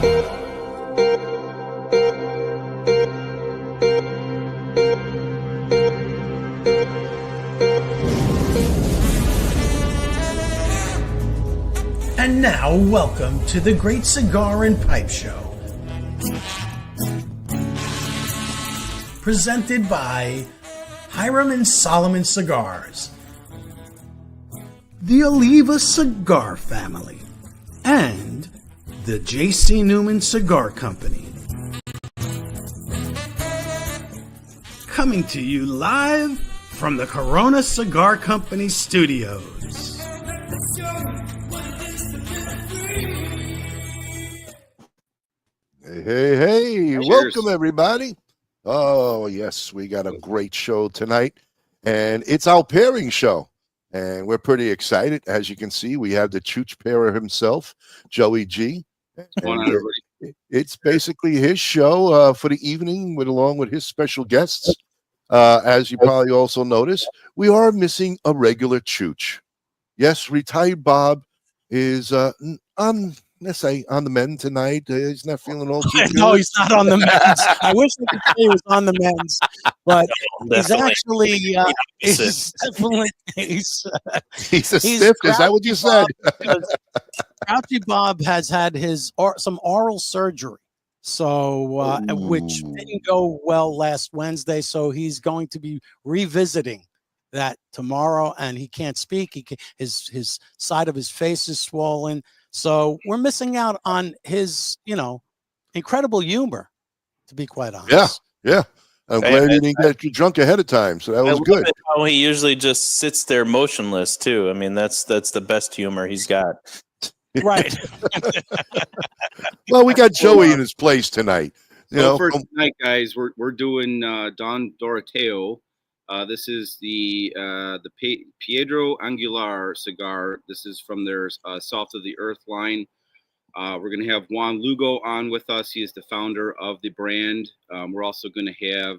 And now, welcome to the Great Cigar and Pipe Show. Presented by Hiram and Solomon Cigars, the Oliva Cigar Family, and the J.C. Newman Cigar Company. Coming to you live from the Corona Cigar Company Studios. Hey, welcome everybody. Oh, yes, we got a great show tonight, and it's our pairing show, and we're pretty excited. As you can see, we have the Chooch Pairer himself, Joey G. It's basically his show for the evening, along with his special guests. As you probably also noticed, we are missing a regular Chooch. Yes, retired Bob is let's say on the mend tonight. He's not feeling all too good. No, he's not on the men's. I wish I could say he was on the men's, but he's actually he's a stiff. Is that what you said? Grouchy Bob has had some oral surgery, so which didn't go well last Wednesday. So he's going to be revisiting that tomorrow, and he can't speak. His side of his face is swollen. So we're missing out on his, incredible humor, to be quite honest. Yeah. I'm glad you didn't get drunk ahead of time. So that was good. How he usually just sits there motionless too. I mean, that's the best humor he's got. Right. Well, we got Joey in his place tonight. For tonight, guys, we're doing Don Doroteo. This is the Piedra Angular cigar. This is from their Salt of the Earth line. We're going to have Juan Lugo on with us. He is the founder of the brand. We're also going to have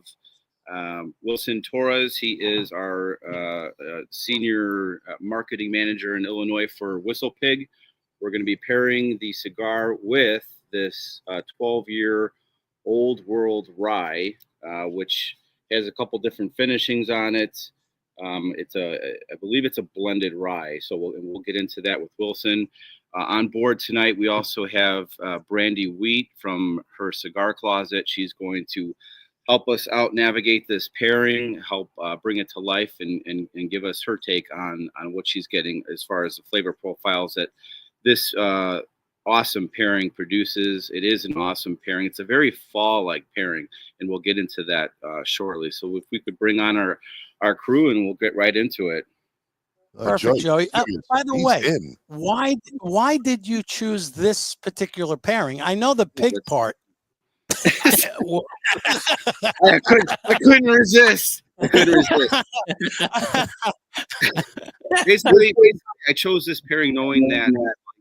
Wilson Torres. He is our senior marketing manager in Illinois for WhistlePig. We're going to be pairing the cigar with this 12-year Old World Rye, which has a couple different finishings on it. I believe it's a blended rye. So we'll get into that with Wilson. On board tonight, we also have Brandi Wheat from her cigar closet. She's going to help us out navigate this pairing, help bring it to life, and give us her take on what she's getting as far as the flavor profiles that this awesome pairing produces. It is an awesome pairing. It's a very fall-like pairing, and we'll get into that shortly. So if we could bring on our crew, and we'll get right into it. Perfect, Joey. By the way, why did you choose this particular pairing? I know the pig part. I couldn't resist. Basically, I chose this pairing knowing that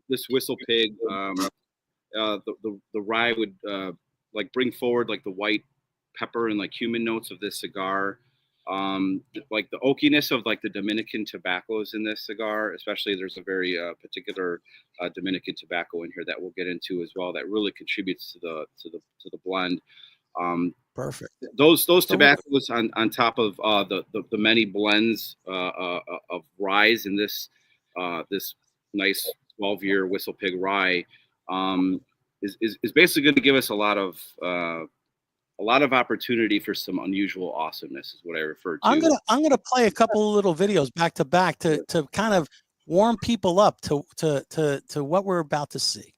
this WhistlePig, the rye would bring forward like the white pepper and like cumin notes of this cigar, like the oakiness of like the Dominican tobaccos in this cigar. Especially, there's a very particular Dominican tobacco in here that we'll get into as well that really contributes to the blend. Perfect. Those tobaccos on top of the many blends of ryes in this nice 12-year WhistlePig rye is basically going to give us a lot of opportunity for some unusual awesomeness is what I refer to. I'm gonna play a couple of little videos back to back to kind of warm people up to what we're about to see.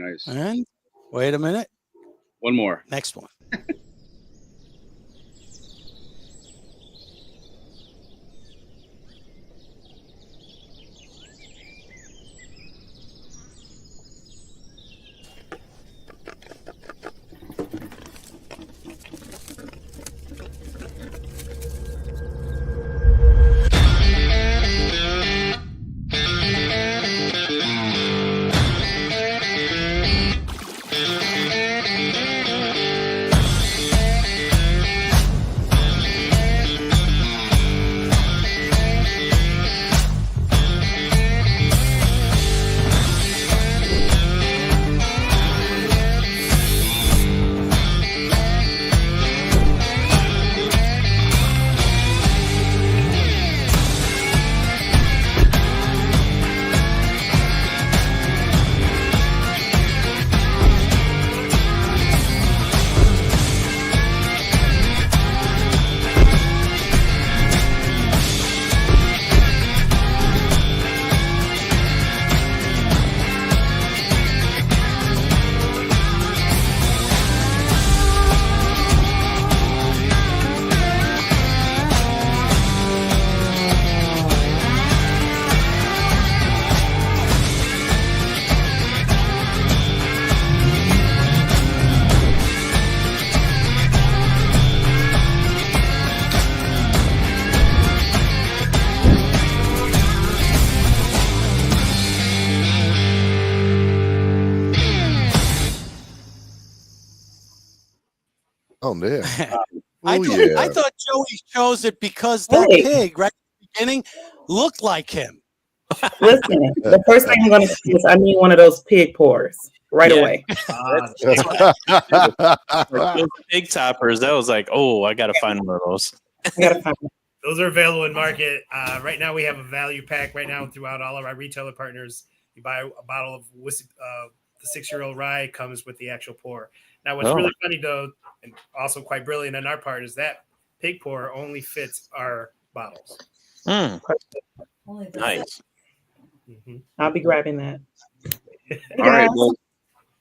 nice. And wait a minute. One more. Next one. Oh, yeah. I thought Joey chose it because that pig right at the beginning looked like him. Listen, the first thing I'm going to say is I need one of those pig pours right away. Those big toppers. That was like, oh, I got to find one of those. Those are available in market. Right now, we have a value pack right now throughout all of our retailer partners. You buy a bottle of whiskey, the 6-year-old rye comes with the actual pour. Now, what's really funny, though, and also quite brilliant on our part, is that pig pour only fits our bottles. Nice. I'll be grabbing that. All right. Well,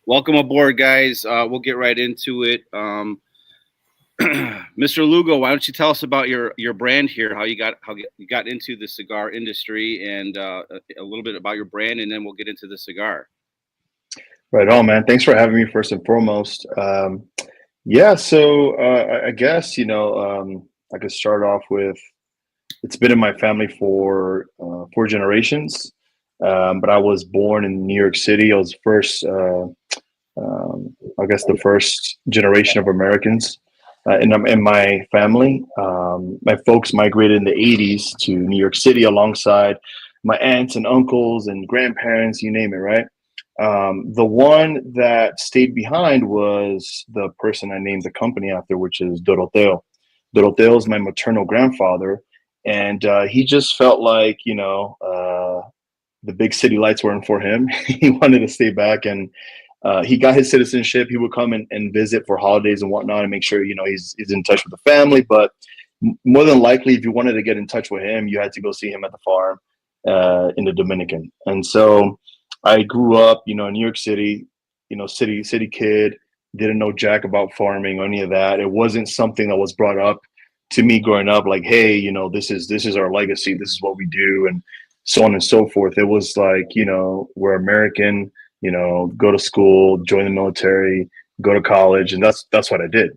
welcome aboard, guys. We'll get right into it. Mr. Lugo, why don't you tell us about your brand here, how you got into the cigar industry, and a little bit about your brand, and then we'll get into the cigar. Right on, man. Thanks for having me first and foremost. So I guess, I could start off with, it's been in my family for 4 generations, but I was born in New York City. I was first, the first generation of Americans in my family. My folks migrated in the 80s to New York City alongside my aunts and uncles and grandparents, you name it, right? The one that stayed behind was the person I named the company after, which is Doroteo. Doroteo is my maternal grandfather, and he just felt like, the big city lights weren't for him. He wanted to stay back, and he got his citizenship. He would come and visit for holidays and whatnot and make sure, he's in touch with the family. But more than likely, if you wanted to get in touch with him, you had to go see him at the farm in the Dominican. And so I grew up, in New York City, city kid, didn't know jack about farming or any of that. It wasn't something that was brought up to me growing up, like, hey, this is our legacy. This is what we do, and so on and so forth. It was like, we're American, go to school, join the military, go to college. And that's what I did.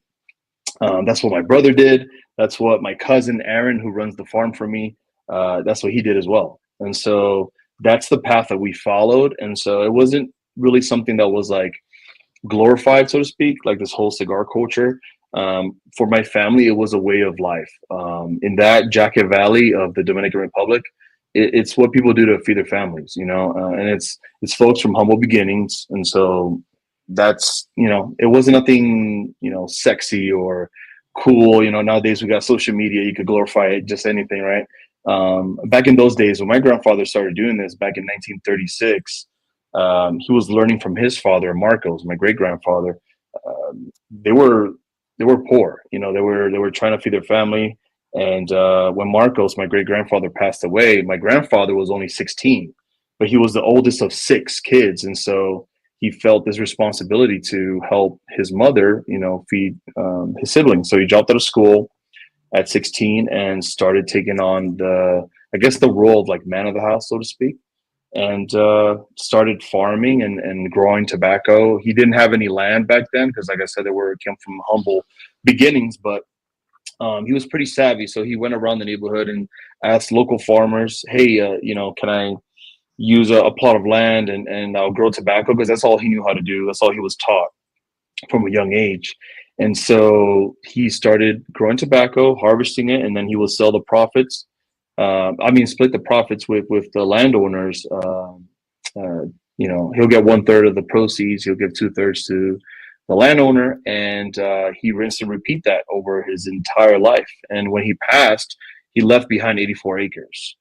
That's what my brother did. That's what my cousin, Aaron, who runs the farm for me, that's what he did as well. And so that's the path that we followed. And so it wasn't really something that was like glorified, so to speak, like this whole cigar culture. For my family, it was a way of life. In that Jacket Valley of the Dominican Republic, it's what people do to feed their families, and it's folks from humble beginnings. And so that's, it wasn't nothing, sexy or cool. Nowadays we got social media, you could glorify it, just anything, right? Back in those days, when my grandfather started doing this back in 1936, he was learning from his father, Marcos, my great grandfather. They were poor, they were trying to feed their family. And when Marcos, my great grandfather, passed away, my grandfather was only 16, but he was the oldest of 6 kids. And so he felt this responsibility to help his mother, feed his siblings. So he dropped out of school at 16 and started taking on the role of like man of the house, so to speak, and started farming and growing tobacco. He didn't have any land back then because, like I said, came from humble beginnings, but he was pretty savvy. So he went around the neighborhood and asked local farmers, hey, can I use a plot of land and I'll grow tobacco? Because that's all he knew how to do. That's all he was taught from a young age. And so he started growing tobacco, harvesting it, and then he will sell the profits. Split the profits with the landowners. He'll get 1/3 of the proceeds. He'll give 2/3 to the landowner, and he rinsed and repeat that over his entire life. And when he passed, he left behind 84 acres,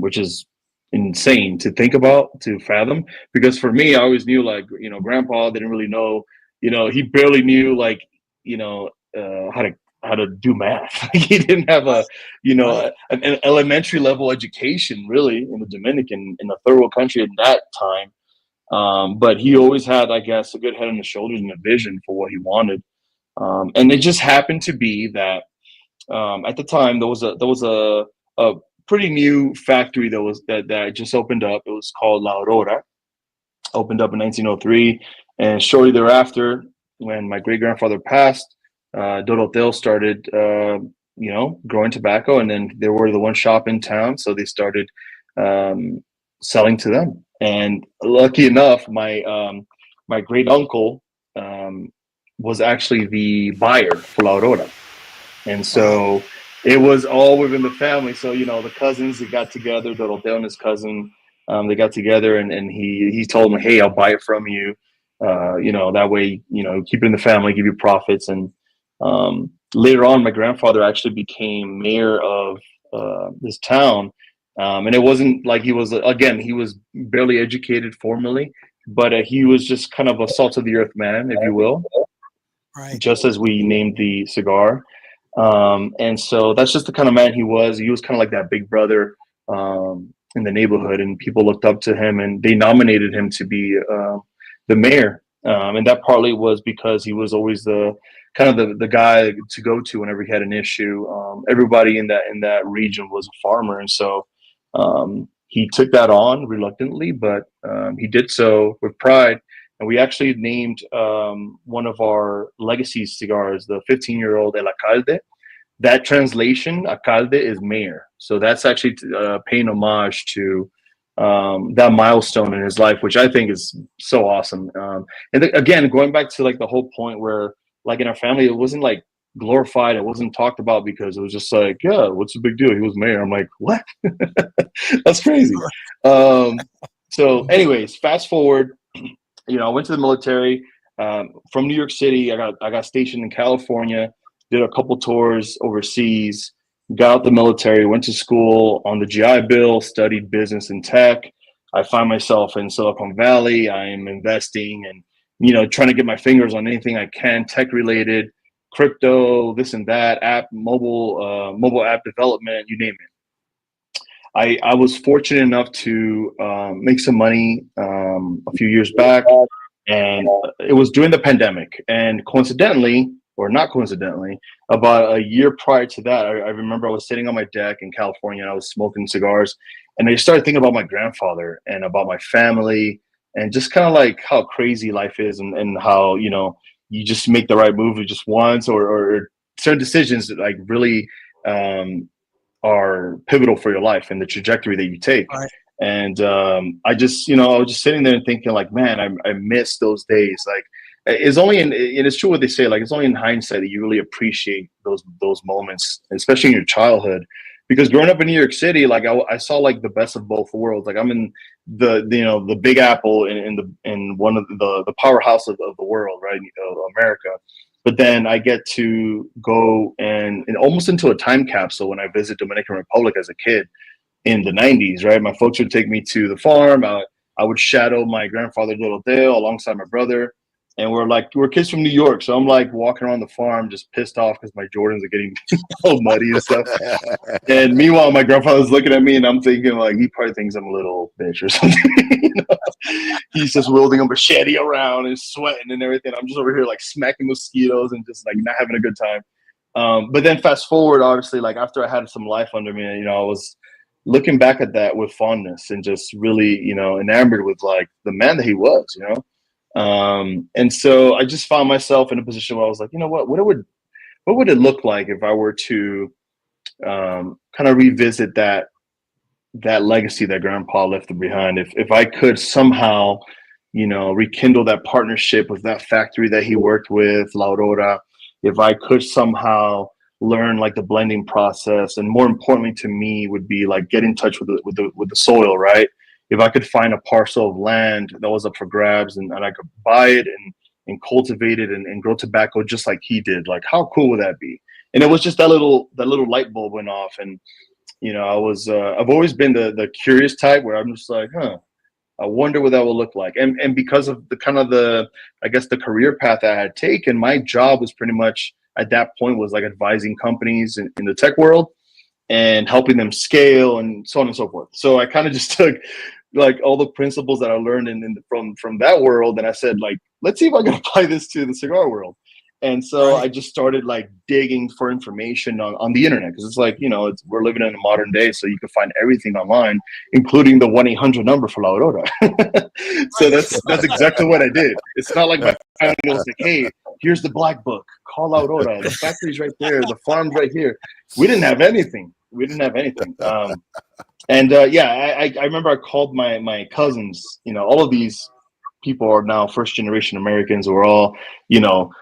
which is insane to think about, to fathom. Because for me, I always knew, like, Grandpa didn't really know. He barely knew, like, how to do math. He didn't have an elementary level education really in the Dominican, in a third world country at that time. But he always had, I guess, a good head on his shoulders and a vision for what he wanted. And it just happened to be that at the time there was a pretty new factory that just opened up. It was called La Aurora. Opened up in 1903, and shortly thereafter, when my great grandfather passed, Doroteo started, growing tobacco, and then they were the one shop in town, so they started selling to them. And lucky enough, my great uncle was actually the buyer for La Aurora, and so it was all within the family. So the cousins, they got together, Doroteo and his cousin. They got together, and he told them, hey, I'll buy it from you. That way, keep it in the family, give you profits. And later on, my grandfather actually became mayor of this town. And it wasn't like he was barely educated formally, but he was just kind of a salt of the earth man, if you will. Right. Just as we named the cigar. And so that's just the kind of man he was. He was kind of like that big brother in the neighborhood, and people looked up to him, and they nominated him to be the mayor. And that partly was because he was always the guy to go to whenever he had an issue. Everybody in that region was a farmer, and so he took that on reluctantly, but he did so with pride. And we actually named one of our legacy cigars the 15-year-old El Alcalde. That translation, alcalde, is mayor. So that's actually paying homage to that milestone in his life, which I think is so awesome. Again, going back to like the whole point where, like, in our family, it wasn't like glorified. It wasn't talked about because it was just like, yeah, what's the big deal? He was mayor. I'm like, what? That's crazy. So anyways, fast forward, I went to the military from New York City. I got stationed in California. Did a couple tours overseas, got out the military, went to school on the GI Bill, studied business and tech. I find myself in Silicon Valley. I am investing and, trying to get my fingers on anything I can, tech related, crypto, this and that, mobile app development, you name it. I was fortunate enough to make some money a few years back, and it was during the pandemic. And coincidentally, or not coincidentally, about a year prior to that, I remember I was sitting on my deck in California and I was smoking cigars, and I started thinking about my grandfather and about my family, and just kind of like how crazy life is, and how, you just make the right move just once, or certain decisions that like really are pivotal for your life and the trajectory that you take. Right. And I just, I was just sitting there and thinking like, man, I miss those days. Like, it's only and it's true what they say, like, it's only in hindsight that you really appreciate those moments, especially in your childhood. Because growing up in New York City, like I saw like the best of both worlds. Like, I'm in the Big Apple in one of the powerhouse of the world, right? America. But then I get to go and almost into a time capsule when I visit Dominican Republic as a kid in the 90s, right? My folks would take me to the farm. I would shadow my grandfather Doroteo alongside my brother. And we're kids from New York, so I'm like walking around the farm just pissed off because my Jordans are getting all muddy and stuff. And meanwhile, my grandfather's looking at me, and I'm thinking like he probably thinks I'm a little bitch or something. You know? He's just wielding a machete around and sweating and everything. I'm just over here like smacking mosquitoes and just like not having a good time. But then fast forward, obviously, like after I had some life under me, you know, I was looking back at that with fondness and just really, you know, enamored with like the man that he was, you know. And so I just found myself in a position where I was like, you know what would it look like if I were to kind of revisit that legacy that grandpa left behind? If I could somehow, you know, rekindle that partnership with that factory that he worked with, La Aurora, if I could somehow learn like the blending process, and more importantly to me would be like get in touch with the soil, right? If I could find a parcel of land that was up for grabs and I could buy it and cultivate it and grow tobacco just like he did, like how cool would that be? And it was just that little light bulb went off. And, you know, I've always been the curious type where I'm just like, I wonder what that will look like. And because of the kind of I guess the career path I had taken, my job was pretty much at that point was like advising companies in the tech world and helping them scale and so on and so forth. So I kind of just took like all the principles that I learned from that world, and I said, like, let's see if I can apply this to the cigar world. And so I just started like digging for information on the internet, because it's like, you know, we're living in a modern day, so you can find everything online, including the 1-800 number for La Aurora. So that's exactly what I did. It's not like my family was like, hey, here's the black book, call La Aurora, the factory's right there, the farm's right here. We didn't have anything. I remember I called my cousins. You know, all of these people are now first generation Americans who are all, you know,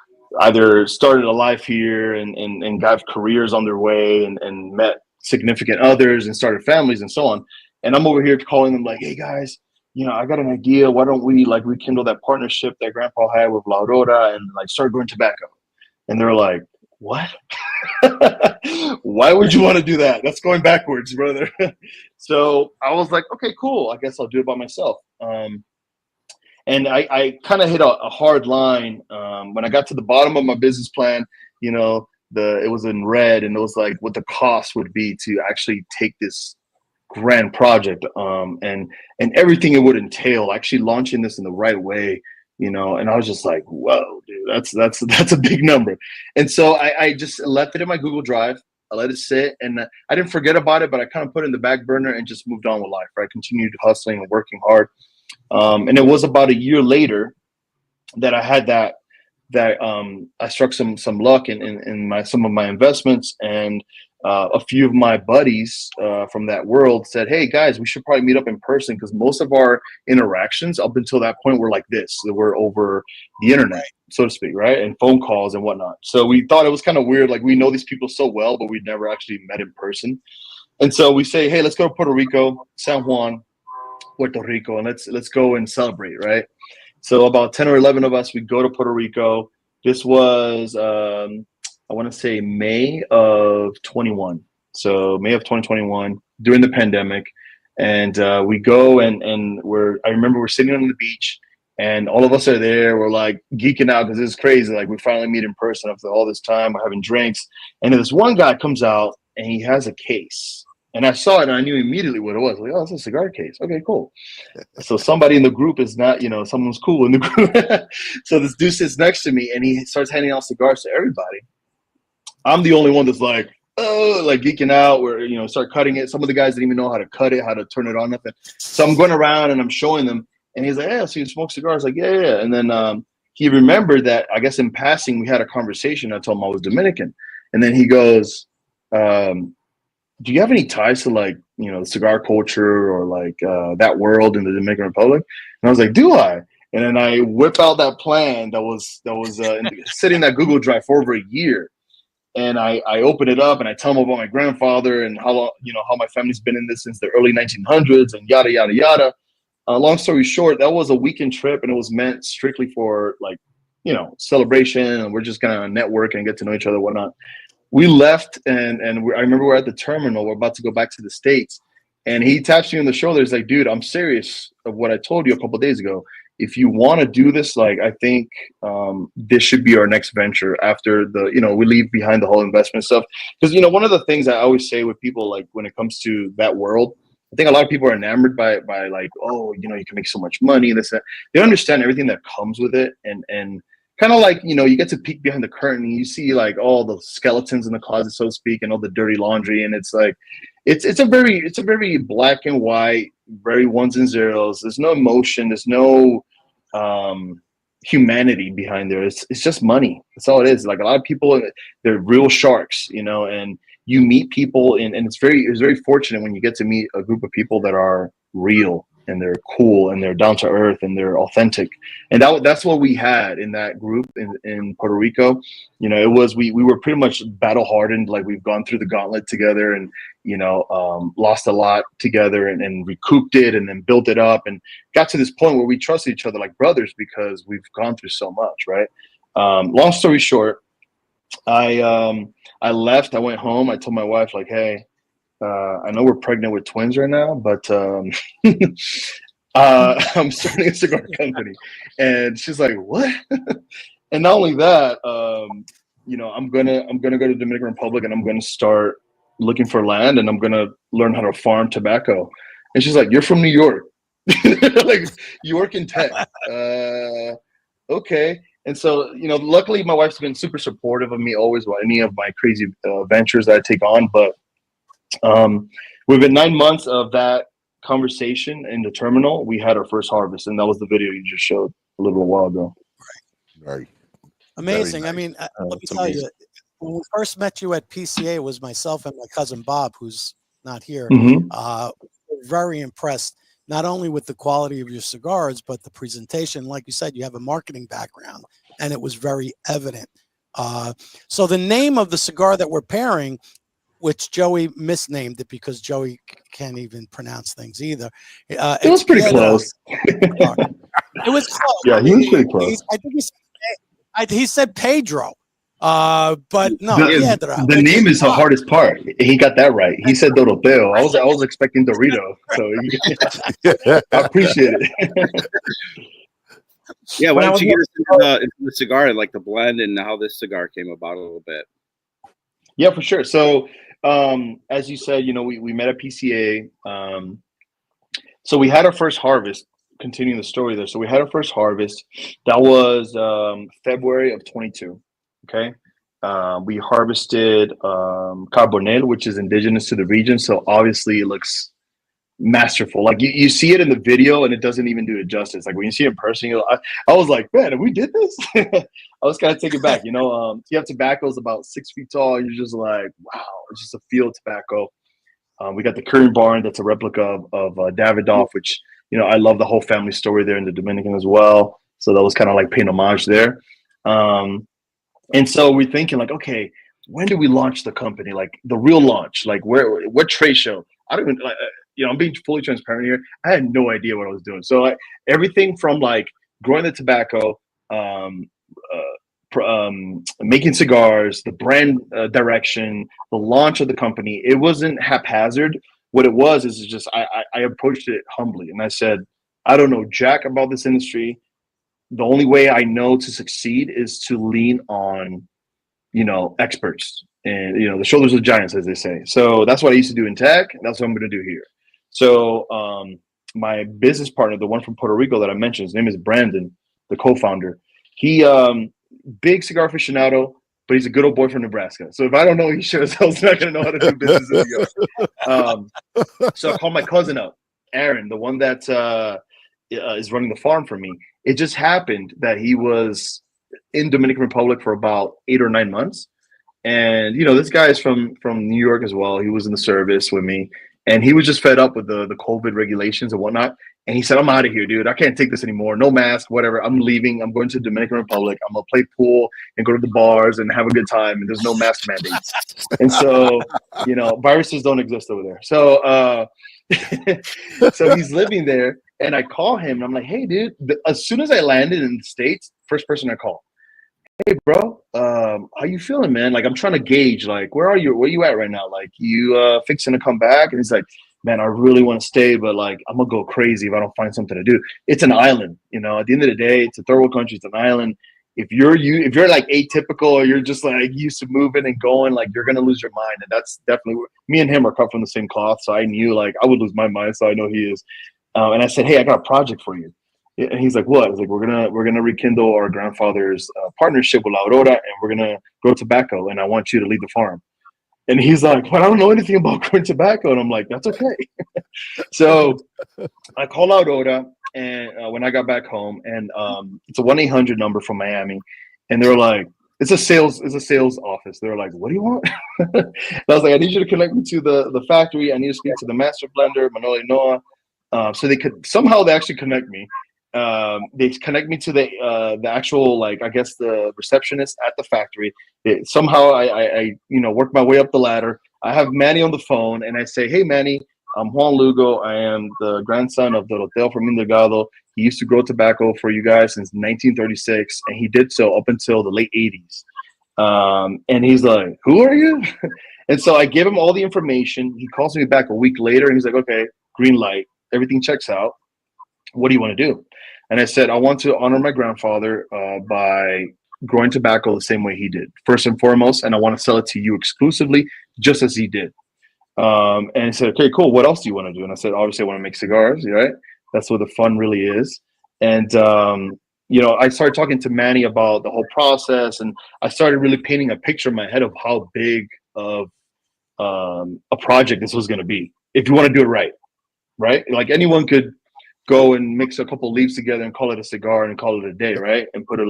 either started a life here and got careers on their way and met significant others and started families and so on. And I'm over here calling them like, hey guys, you know, I got an idea. Why don't we like rekindle that partnership that grandpa had with La Aurora and like start growing tobacco? And they're like, what? Why would you want to do that? That's going backwards, brother. So I was like, okay, cool. I guess I'll do it by myself. And I kind of hit a hard line when I got to the bottom of my business plan. You know, it was in red, and it was like what the cost would be to actually take this grand project and everything it would entail, actually launching this in the right way. You know, and I was just like, whoa, dude, that's a big number. And so I just left it in my Google Drive. I let it sit, and I didn't forget about it, but I kind of put it in the back burner and just moved on with life. Right? I continued hustling and working hard. And it was about a year later that I had that I struck some luck in some of my investments, and a few of my buddies from that world said, hey guys, we should probably meet up in person, because most of our interactions up until that point were like this. They were over the internet, so to speak, right? And phone calls and whatnot. So we thought it was kind of weird. Like, we know these people so well, but we'd never actually met in person. And so we say, hey, let's go to Puerto Rico, San Juan, Puerto Rico, and let's go and celebrate, right? So about 10 or 11 of us, we go to Puerto Rico. This was I want to say May of 21. So May of 2021, during the pandemic. And we go and I remember we're sitting on the beach, and all of us are there. We're like geeking out because it's crazy. Like, we finally meet in person after all this time. We're having drinks. And then this one guy comes out and he has a case. And I saw it and I knew immediately what it was. Like, oh, it's a cigar case. Okay, cool. So somebody in the group is not, you know, someone's cool in the group. So this dude sits next to me and he starts handing out cigars to everybody. I'm the only one that's like, oh, like geeking out, where, you know, start cutting it. Some of the guys didn't even know how to cut it, how to turn it on, nothing. So I'm going around and I'm showing them, and he's like, yeah, so you smoke cigars? Like, yeah. And then he remembered that, I guess in passing, we had a conversation. I told him I was Dominican. And then he goes, do you have any ties to, like, you know, the cigar culture or like that world in the Dominican Republic? And I was like, do I? And then I whip out that plan that was sitting in that Google Drive for over a year. And I open it up and I tell them about my grandfather and how my family's been in this since the early 1900s and yada, yada, yada. Long story short, that was a weekend trip, and it was meant strictly for, like, you know, celebration, and we're just going to network and get to know each other and whatnot. We left, and I remember we're at the terminal. We're about to go back to the States, and he taps me on the shoulder. He's like, dude, I'm serious of what I told you a couple of days ago. if you want to do this, like, I think this should be our next venture after we leave behind the whole investment stuff. Because, one of the things I always say with people, like, when it comes to that world, I think a lot of people are enamored by like, oh, you can make so much money, this, that. They don't understand everything that comes with it. And kind of like, you get to peek behind the curtain and you see like all the skeletons in the closet, so to speak, and all the dirty laundry. And it's like, it's a very black and white, very ones and zeros. There's no emotion. There's no humanity behind there. It's just money. That's all it is. Like, a lot of people, they're real sharks, and you meet people, and it's very fortunate when you get to meet a group of people that are real and they're cool and they're down to earth and they're authentic. And that's what we had in that group in Puerto Rico. It was, we were pretty much battle hardened. Like, we've gone through the gauntlet together and, lost a lot together and recouped it and then built it up and got to this point where we trusted each other like brothers because we've gone through so much. Right. Long story short, I left, I went home. I told my wife, like, hey, I know we're pregnant with twins right now, but I'm starting a cigar company. And she's like, what? And not only that, I'm gonna go to Dominican Republic and I'm gonna start looking for land and I'm gonna learn how to farm tobacco. And she's like, you're from New York. Like, you work in tech. Okay. And so, luckily my wife's been super supportive of me always with any of my crazy ventures that I take on. But within 9 months of that conversation in the terminal, we had our first harvest. And that was the video you just showed a little while ago. Right. Amazing. Nice. I mean, let me tell you, when we first met you at PCA, it was myself and my cousin Bob, who's not here. We're very impressed, not only with the quality of your cigars, but the presentation. Like you said, you have a marketing background, and it was very evident. So the name of the cigar that we're pairing, which Joey misnamed it because Joey can't even pronounce things either. It was pretty close. It was close. Yeah, he was pretty close. I think he said Pedro. But no, Piedra. The name is the hardest part. He got that right. He said Doroteo. I was expecting Dorito, so I appreciate it. Yeah, why don't you get us into the cigar and like the blend and how this cigar came about a little bit? Yeah, for sure. So, as you said, we met at PCA. So we had our first harvest. Continuing the story there. So we had our first harvest. That was February of 22. Okay. We harvested Carbonel, which is indigenous to the region. So obviously it looks masterful. Like you see it in the video and it doesn't even do it justice. Like when you see it in person, I was like, man, we did this? I was kind of taken back. You have tobaccos about 6 feet tall. You're just like, wow, it's just a field tobacco. We got the Curry Barn. That's a replica of Davidoff, which, I love the whole family story there in the Dominican as well. So that was kind of like paying homage there. And so we're thinking like, okay, when do we launch the company? Like the real launch, like what trade show? I don't even like, I'm being fully transparent here. I had no idea what I was doing. So like everything from like growing the tobacco, making cigars, the brand direction, the launch of the company, it wasn't haphazard. What it was is just I approached it humbly and I said, I don't know jack about this industry. The only way I know to succeed is to lean on, experts and, the shoulders of giants, as they say. So that's what I used to do in tech. And that's what I'm going to do here. So my business partner, the one from Puerto Rico that I mentioned, his name is Brandon, the co-founder. He, big cigar aficionado, but he's a good old boy from Nebraska. So if I don't know, he sure as hell's not going to know how to do business as he goes. So I called my cousin up, Aaron, the one that is running the farm for me. It just happened that he was in Dominican Republic for about 8 or 9 months. And, this guy is from New York as well. He was in the service with me. And he was just fed up with the COVID regulations and whatnot. And he said, I'm out of here, dude. I can't take this anymore. No mask, whatever. I'm leaving. I'm going to the Dominican Republic. I'm going to play pool and go to the bars and have a good time. And there's no mask mandates. And so, viruses don't exist over there. So, so he's living there. And I call him and I'm like, hey, dude, as soon as I landed in the States, first person I call, hey, bro, how you feeling, man? Like, I'm trying to gauge, like, where are you at right now? Like, you fixing to come back? And he's like, man, I really want to stay, but like I'm gonna go crazy if I don't find something to do. It's an island, you know. At the end of the day, it's a third world country. It's an island. If you're like atypical, or you're just like used to moving and going, like you're gonna lose your mind. And that's definitely me and him are cut from the same cloth. So I knew like I would lose my mind. So I know he is. And I said, hey, I got a project for you. And he's like, what? I was like, we're gonna rekindle our grandfather's partnership with La Aurora, and we're gonna grow tobacco, and I want you to lead the farm. And he's like, well, I don't know anything about growing tobacco. And I'm like, that's okay. So I called La Aurora, and when I got back home, and it's a 1-800 number from Miami, and they're like, it's a sales office. They're like, what do you want? And I was like, I need you to connect me to the factory. I need to speak to the master blender, Manoli Noah. So they actually connect me. They connect me to the actual, like, I guess the receptionist at the factory. Somehow I work my way up the ladder. I have Manny on the phone, and I say, hey, Manny, I'm Juan Lugo. I am the grandson of Doroteo from Delgado. He used to grow tobacco for you guys since 1936, and he did so up until the late 80s. And he's like, who are you? And so I give him all the information. He calls me back a week later, and he's like, okay, green light. Everything checks out. What do you want to do? And I said, I want to honor my grandfather by growing tobacco the same way he did, first and foremost, and I want to sell it to you exclusively, just as he did. And he said, okay, cool. What else do you want to do? And I said, obviously, I want to make cigars, right? That's what the fun really is. And, I started talking to Manny about the whole process, and I started really painting a picture in my head of how big of a project this was going to be, if you want to do it right? Like anyone could go and mix a couple leaves together and call it a cigar and call it a day, right? And put a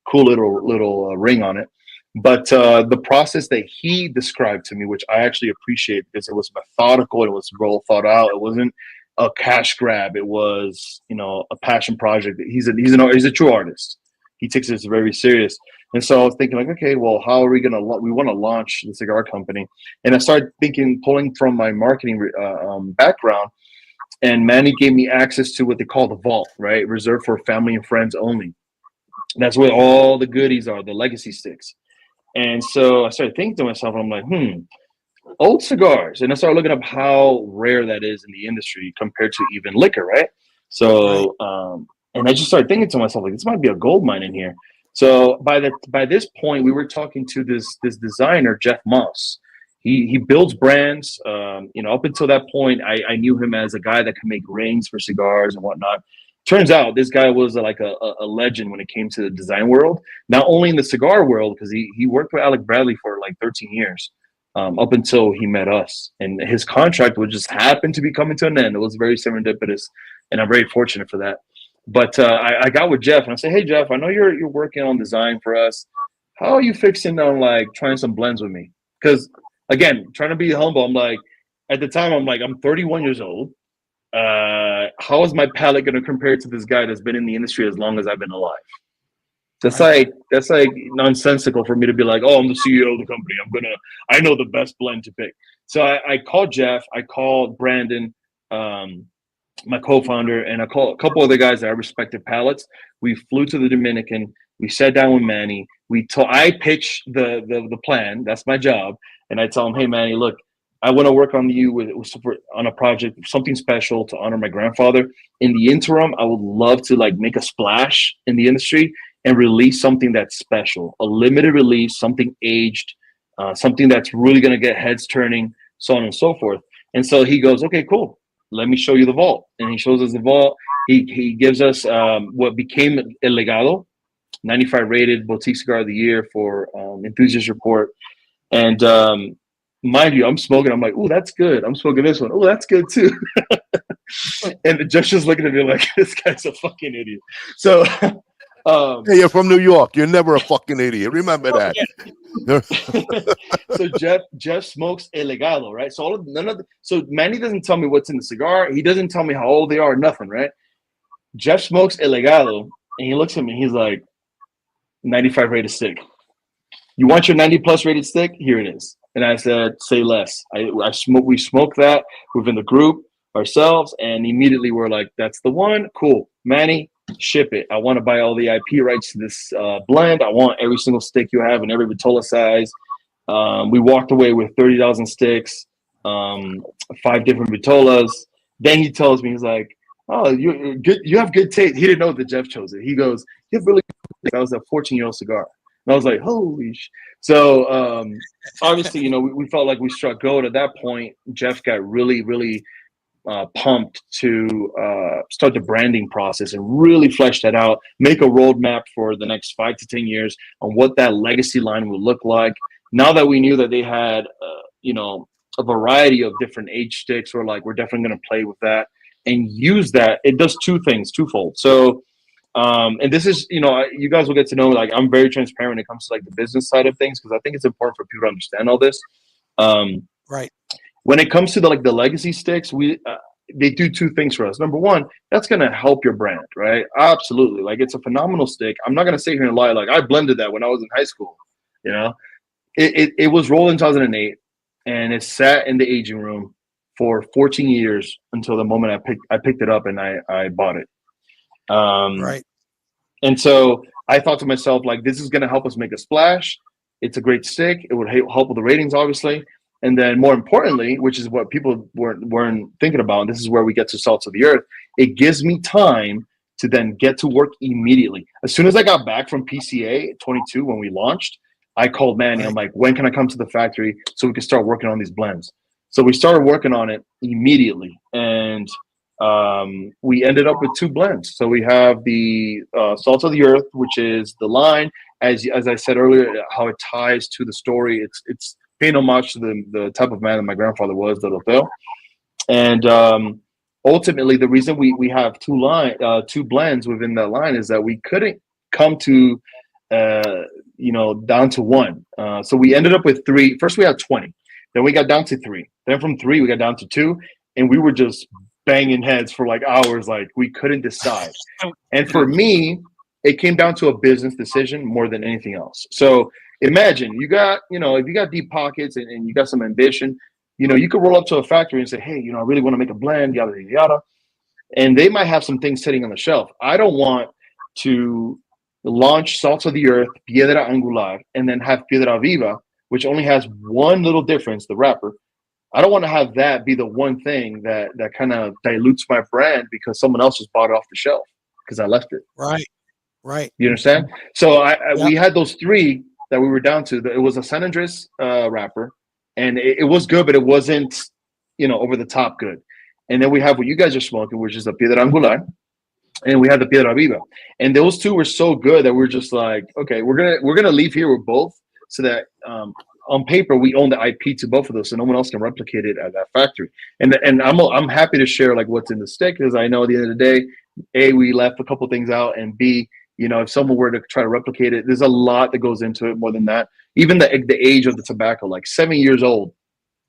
cool little ring on it. But the process that he described to me, which I actually appreciate because it was methodical, it was well thought out. It wasn't a cash grab. It was, a passion project. He's a true artist. He takes this very serious. And so I was thinking like, okay, well, how are we going to, we want to launch the cigar company. And I started pulling from my marketing background. And Manny gave me access to what they call the vault, right? Reserved for family and friends only. That's where all the goodies are, the legacy sticks. And so I started thinking to myself, I'm like, old cigars. And I started looking up how rare that is in the industry compared to even liquor, right? So, and I just started thinking to myself, like, this might be a gold mine in here. So by this point, we were talking to this designer, Jeff Moss. He builds brands. Up until that point, I knew him as a guy that could make rings for cigars and whatnot. Turns out this guy was like a legend when it came to the design world, not only in the cigar world, because he worked with Alec Bradley for like 13 years, up until he met us. And his contract would just happen to be coming to an end. It was very serendipitous, and I'm very fortunate for that. But I got with Jeff, and I said, hey, Jeff, I know you're working on design for us. How are you fixing on like trying some blends with me? Because again, trying to be humble, I'm like, at the time, I'm 31 years old. How is my palate going to compare to this guy that's been in the industry as long as I've been alive? That's like nonsensical for me to be like, oh, I'm the CEO of the company. I know the best blend to pick. So I called Jeff, I called Brandon, my co-founder, and I called a couple other guys that I respected palates. We flew to the Dominican. We sat down with Manny. I pitched the plan. That's my job. And I tell him, hey, Manny, look, I want to work on on a project, something special to honor my grandfather. In the interim, I would love to like make a splash in the industry and release something that's special, a limited release, something aged, something that's really going to get heads turning, so on and so forth. And so he goes, okay, cool. Let me show you the vault. And he shows us the vault. He gives us what became El Legado, 95 rated Boutique Cigar of the Year for Enthusiast Report. And mind you, I'm smoking. I'm like, oh, that's good. I'm smoking this one. Oh, that's good too. And the judge is looking at me like, this guy's a fucking idiot. So, hey, you're from New York. You're never a fucking idiot. Remember that. So Jeff smokes El Legado, right? So so Manny doesn't tell me what's in the cigar. He doesn't tell me how old they are. Nothing, right? Jeff smokes El Legado, and he looks at me. He's like, 95 rated stick. You want your 90 plus rated stick? Here it is. And I said, say less. We smoked that within the group ourselves, and immediately we're like, that's the one. Cool. Manny, ship it. I want to buy all the IP rights to this blend. I want every single stick you have in every Vitola size. We walked away with 30,000 sticks. 5 different vitolas. Then he tells me, he's like, "Oh, you're good. You have good taste." He didn't know that Jeff chose it. He goes, "You have really good taste." That was a 14-year-old cigar, and I was like, "Holy!" So obviously, we felt like we struck gold at that point. Jeff got really, really pumped to start the branding process and really flesh that out, make a roadmap for the next 5 to 10 years on what that legacy line would look like. Now that we knew that they had, a variety of different age sticks, we're definitely going to play with that and use that. It does twofold. So, and this is, you guys will get to know, like, I'm very transparent when it comes to like the business side of things, because I think it's important for people to understand all this. Right. When it comes to the legacy sticks, they do 2 things for us. Number one, that's going to help your brand, right? Absolutely. Like, it's a phenomenal stick. I'm not going to sit here and lie. Like, I blended that when I was in high school, It was rolled in 2008, and it sat in the aging room for 14 years until the moment I picked it up and I bought it. Right. And so I thought to myself, like, this is going to help us make a splash. It's a great stick. It would help with the ratings, obviously. And then more importantly, which is what people weren't thinking about, and this is where we get to Salts of the Earth, it gives me time to then get to work immediately. As soon as I got back from PCA 22 when we launched, I called Manny. I'm like, when can I come to the factory so we can start working on these blends? So we started working on it immediately. And we ended up with 2 blends. So we have the Salts of the Earth, which is the line, as I said earlier, how it ties to the story. It's paying homage to the type of man that my grandfather was, Doroteo. And ultimately, the reason we have 2 blends within that line is that we couldn't come to down to 1. So we ended up with 3. First, we had 20. Then we got down to 3. Then from 3, we got down to 2. And we were just banging heads for like hours. Like, we couldn't decide. And for me, it came down to a business decision more than anything else. So imagine you got, if you got deep pockets and you got some ambition, you could roll up to a factory and say, hey, I really want to make a blend, yada, yada, yada. And they might have some things sitting on the shelf. I don't want to launch Salts of the Earth, Piedra Angular, and then have Piedra Viva, which only has one little difference, the wrapper. I don't want to have that be the one thing that kind of dilutes my brand because someone else just bought it off the shelf because I left it. Right. You understand? So we had those 3 that we were down to. It was a San Andres wrapper, and it was good, but it wasn't, over the top good. And then we have what you guys are smoking, which is the Piedra Angular. And we had the Piedra Viva, and those 2 were so good that we're just like, okay, we're gonna leave here with both, so that on paper we own the IP to both of those, so no one else can replicate it at that factory. And I'm happy to share like what's in the stick, because I know at the end of the day, A, we left a couple things out, and B, if someone were to try to replicate it, there's a lot that goes into it more than that. Even the age of the tobacco, like 7 years old.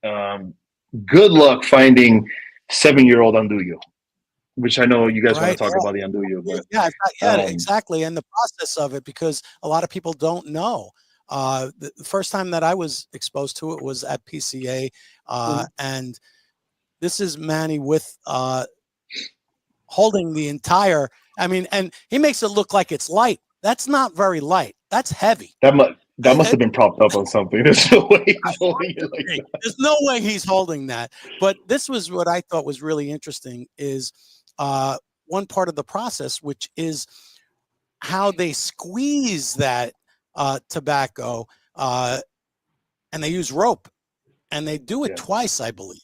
Good luck finding 7-year-old Andullo, which I know you guys want to talk about the Andullo. But, exactly. And the process of it, because a lot of people don't know. The first time that I was exposed to it was at PCA. And this is Manny with holding the entire, and he makes it look like it's light. That's not very light. That's heavy. That must have been propped up on something. There's no way he's holding it like that. There's no way he's holding that. But this was what I thought was really interesting is one part of the process, which is how they squeeze that tobacco, and they use rope, and they do it twice, I believe.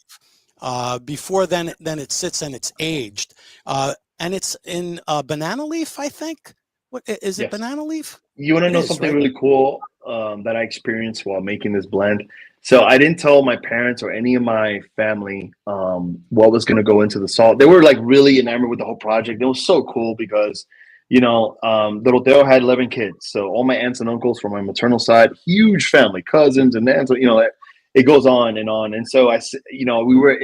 Before then it sits and it's aged, and it's in banana leaf, I think. What is it? Banana leaf? You want to know something really cool that I experienced while making this blend? So I didn't tell my parents or any of my family what was going to go into the salt. They were like really enamored with the whole project. It was so cool because, Doroteo had 11 kids. So all my aunts and uncles from my maternal side, huge family, cousins and aunts, it goes on. And so we were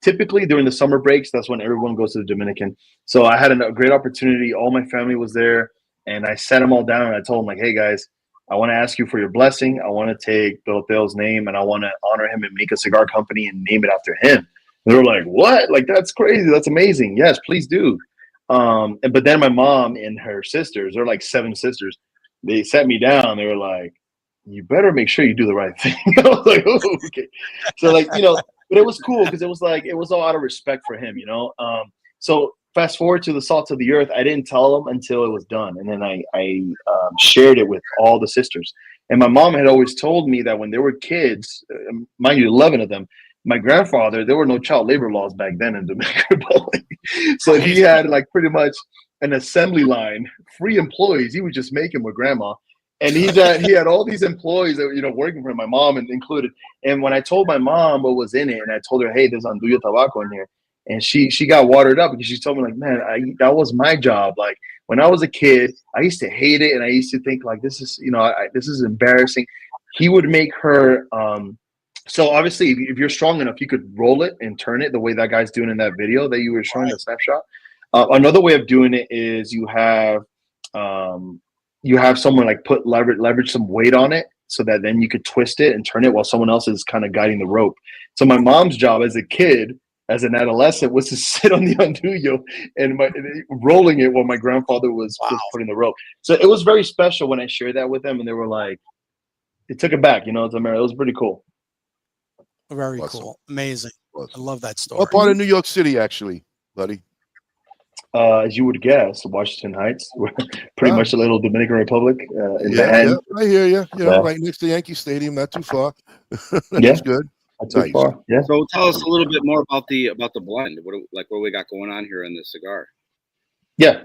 typically during the summer breaks, that's when everyone goes to the Dominican. So I had a great opportunity. All my family was there. And I sat them all down and I told them, like, hey, guys, I want to ask you for your blessing. I want to take Doroteo's name and I want to honor him and make a cigar company and name it after him. And they were like, what? Like, that's crazy. That's amazing. Yes, please do. But then my mom and her sisters, they're like 7 sisters, they sat me down. They were like, you better make sure you do the right thing. I was like, oh, okay. So, like, but it was cool because it was all out of respect for him, you know. So fast forward to the Salt of the Earth. I didn't tell him until it was done, and then I shared it with all the sisters. And my mom had always told me that when they were kids, mind you, 11 of them, my grandfather, there were no child labor laws back then in Dominican Republic. So he had like pretty much an assembly line, free employees. He would just make them with grandma. And he had all these employees that, you know, working for him, my mom included. And when I told my mom what was in it, and I told her, hey, there's Andullo tobacco in here, and she got watered up because she told me, like, man, that was my job. Like, when I was a kid, I used to hate it, and I used to think, like, this is, you know, this is embarrassing. He would make her so obviously if you're strong enough, you could roll it and turn it the way that guy's doing in that video that you were showing, the snapshot. Another way of doing it is you have someone like leverage some weight on it so that then you could twist it and turn it while someone else is kind of guiding the rope. So my mom's job as a kid, as an adolescent, was to sit on the Andullo and rolling it while my grandfather was putting the rope. So it was very special when I shared that with them, and they were like, it took it back, you know, to America. It was pretty cool. Very cool. Amazing. I love that story. What part of New York City, actually, buddy? As you would guess, Washington Heights. We're pretty much a little Dominican Republic in the end. I hear you. You know, right next to Yankee Stadium, not too far. That's good. Not too far. Yeah. So tell us a little bit more about the blend. What we got going on here in this cigar? Yeah.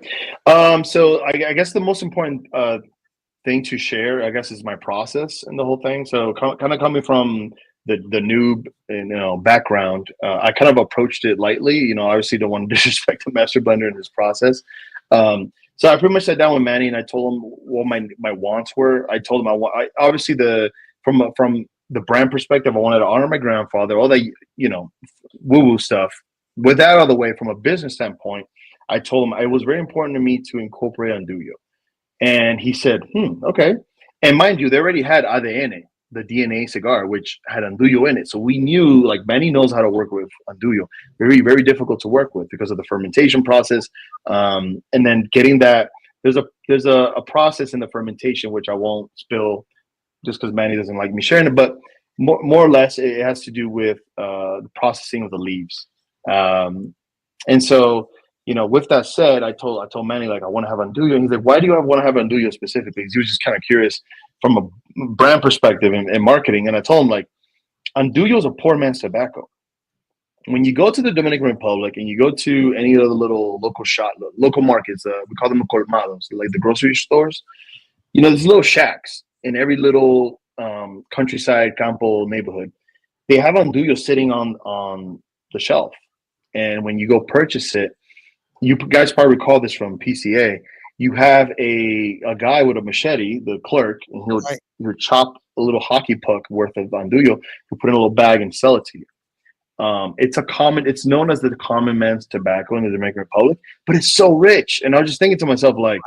So I guess the most important thing to share, I guess, is my process and the whole thing. So kind of coming from the noob, you know, background, I kind of approached it lightly. You know, obviously don't want to disrespect the master blender in his process. So I pretty much sat down with Manny and I told him what my wants were. I told him obviously from the brand perspective, I wanted to honor my grandfather, all that, you know, woo-woo stuff. With that out of the way, from a business standpoint, I told him it was very important to me to incorporate Andullo. And he said, okay. And mind you, they already had ADN, the DNA cigar, which had Andullo in it. So we knew, like, Manny knows how to work with Andullo. Very, very difficult to work with because of the fermentation process. And then getting that, there's a process in the fermentation, which I won't spill just because Manny doesn't like me sharing it, but more or less it has to do with the processing of the leaves. And so, you know, with that said, I told Manny, like, I want to have Andullo. And he's like, why do you want to have Andullo specifically? Because he was just kind of curious from a brand perspective and marketing. And I told him, like, Andullo is a poor man's tobacco. When you go to the Dominican Republic and you go to any of the little local markets, we call them colmados, like the grocery stores, you know, there's little shacks in every little countryside, campo neighborhood. They have Andullo sitting on the shelf. And when you go purchase it, you guys probably recall this from PCA. You have a guy with a machete, the clerk, and he'll chop a little hockey puck worth of Andullo, he'll put in a little bag and sell it to you. It's known as the common man's tobacco in the Dominican Republic, but it's so rich. And I was just thinking to myself, like,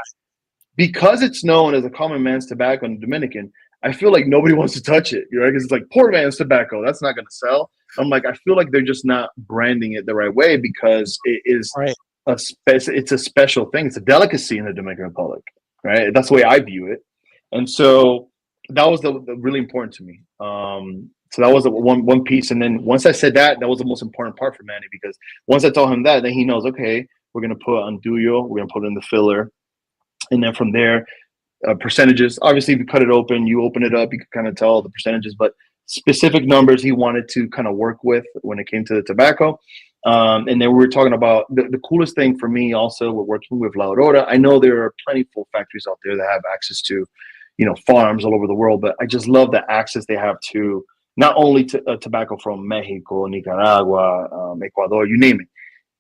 because it's known as a common man's tobacco in the Dominican, I feel like nobody wants to touch it, right? Because it's like poor man's tobacco, that's not going to sell. I'm like, I feel like they're just not branding it the right way because it is it's a special thing. It's a delicacy in the Dominican Republic, right? That's the way I view it. And so that was the really important to me. So that was one piece. And then once I said that was the most important part for Manny, because once I told him that, then he knows, okay, we're going to put Andullo, we're going to put it in the filler. And then from there, percentages. Obviously, if you cut it open, you open it up, you can kind of tell the percentages, but specific numbers he wanted to kind of work with when it came to the tobacco. And then we were talking about the coolest thing for me also with working with La Aurora. I know there are plentiful factories out there that have access to, you know, farms all over the world, but I just love the access they have to not only to tobacco from Mexico, Nicaragua, Ecuador, you name it,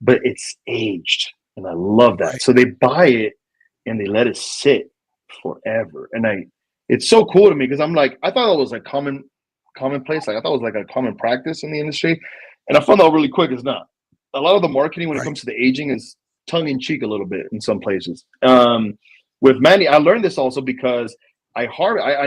but it's aged. And I love that. So they buy it and they let it sit forever. And it's so cool to me because I'm like, I thought it was like commonplace. Like I thought it was like a common practice in the industry. And I found out really quick it's not. A lot of the marketing when it comes to the aging is tongue in cheek a little bit in some places. With Manny, I learned this also because I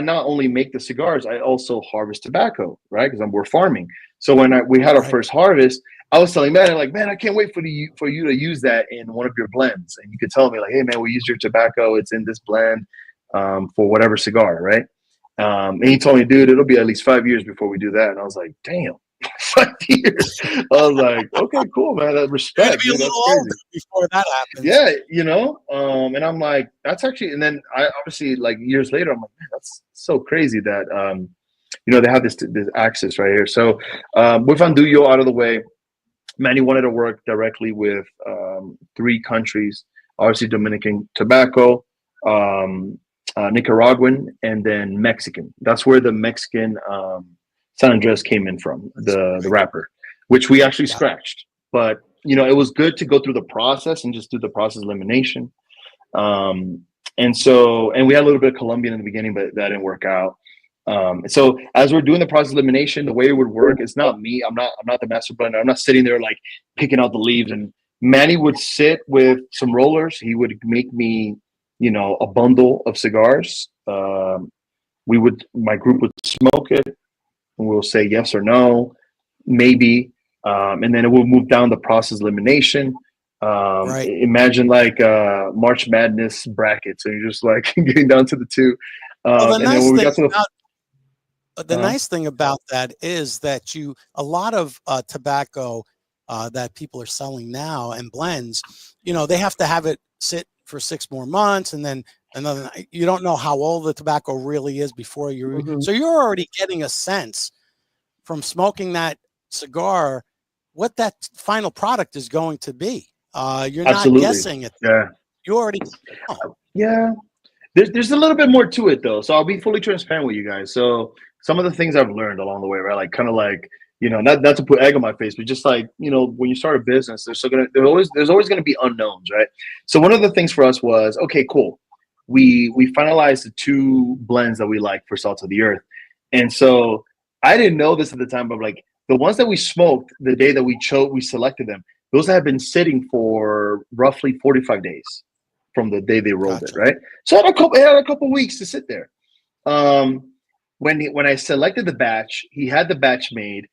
not only make the cigars, I also harvest tobacco, right? Because we're farming. So when we had our first harvest, I was telling Manny, like, man, I can't wait for you to use that in one of your blends. And you could tell me, like, hey, man, we used your tobacco. It's in this blend for whatever cigar, right? And he told me, dude, it'll be at least 5 years before we do that. And I was like, damn. 5 years. I was like, okay, cool, man. That respect, Be a dude. That's little crazy. older before that happens. Yeah, and I'm like, that's actually, and then I obviously like years later, I'm like, man, that's so crazy that they have this access right here. So with Andullo out of the way, Manny wanted to work directly with 3 countries, obviously Dominican tobacco, Nicaraguan, and then Mexican. That's where the Mexican San Andres came in from, the wrapper, which we actually scratched. But it was good to go through the process and just do the process elimination. And we had a little bit of Colombian in the beginning, but that didn't work out. So as we're doing the process elimination, the way it would work, it's not me. I'm not the master blender. I'm not sitting there like picking out the leaves. And Manny would sit with some rollers. He would make me, a bundle of cigars. My group would smoke it, and we'll say yes or no, maybe, and then it will move down the process elimination. Imagine like March Madness bracket. So you're just like getting down to the 2. The nice thing about that is that a lot of tobacco that people are selling now and blends, they have to have it sit for 6 more months, and then you don't know how old the tobacco really is before so you're already getting a sense from smoking that cigar what that final product is going to be. You're not guessing it. Yeah, you already know. Yeah. There's a little bit more to it though, so I'll be fully transparent with you guys. So some of the things I've learned along the way, right? Like kind of like, not to put egg on my face, but just like, when you start a business, there's always going to be unknowns, right? So one of the things for us was, okay, cool. We finalized the 2 blends that we like for Salt of the Earth. And so I didn't know this at the time, but like the ones that we smoked the day that we selected them, those have been sitting for roughly 45 days from the day they rolled it, right? So it had a couple weeks to sit there. When I selected the batch, he had the batch made.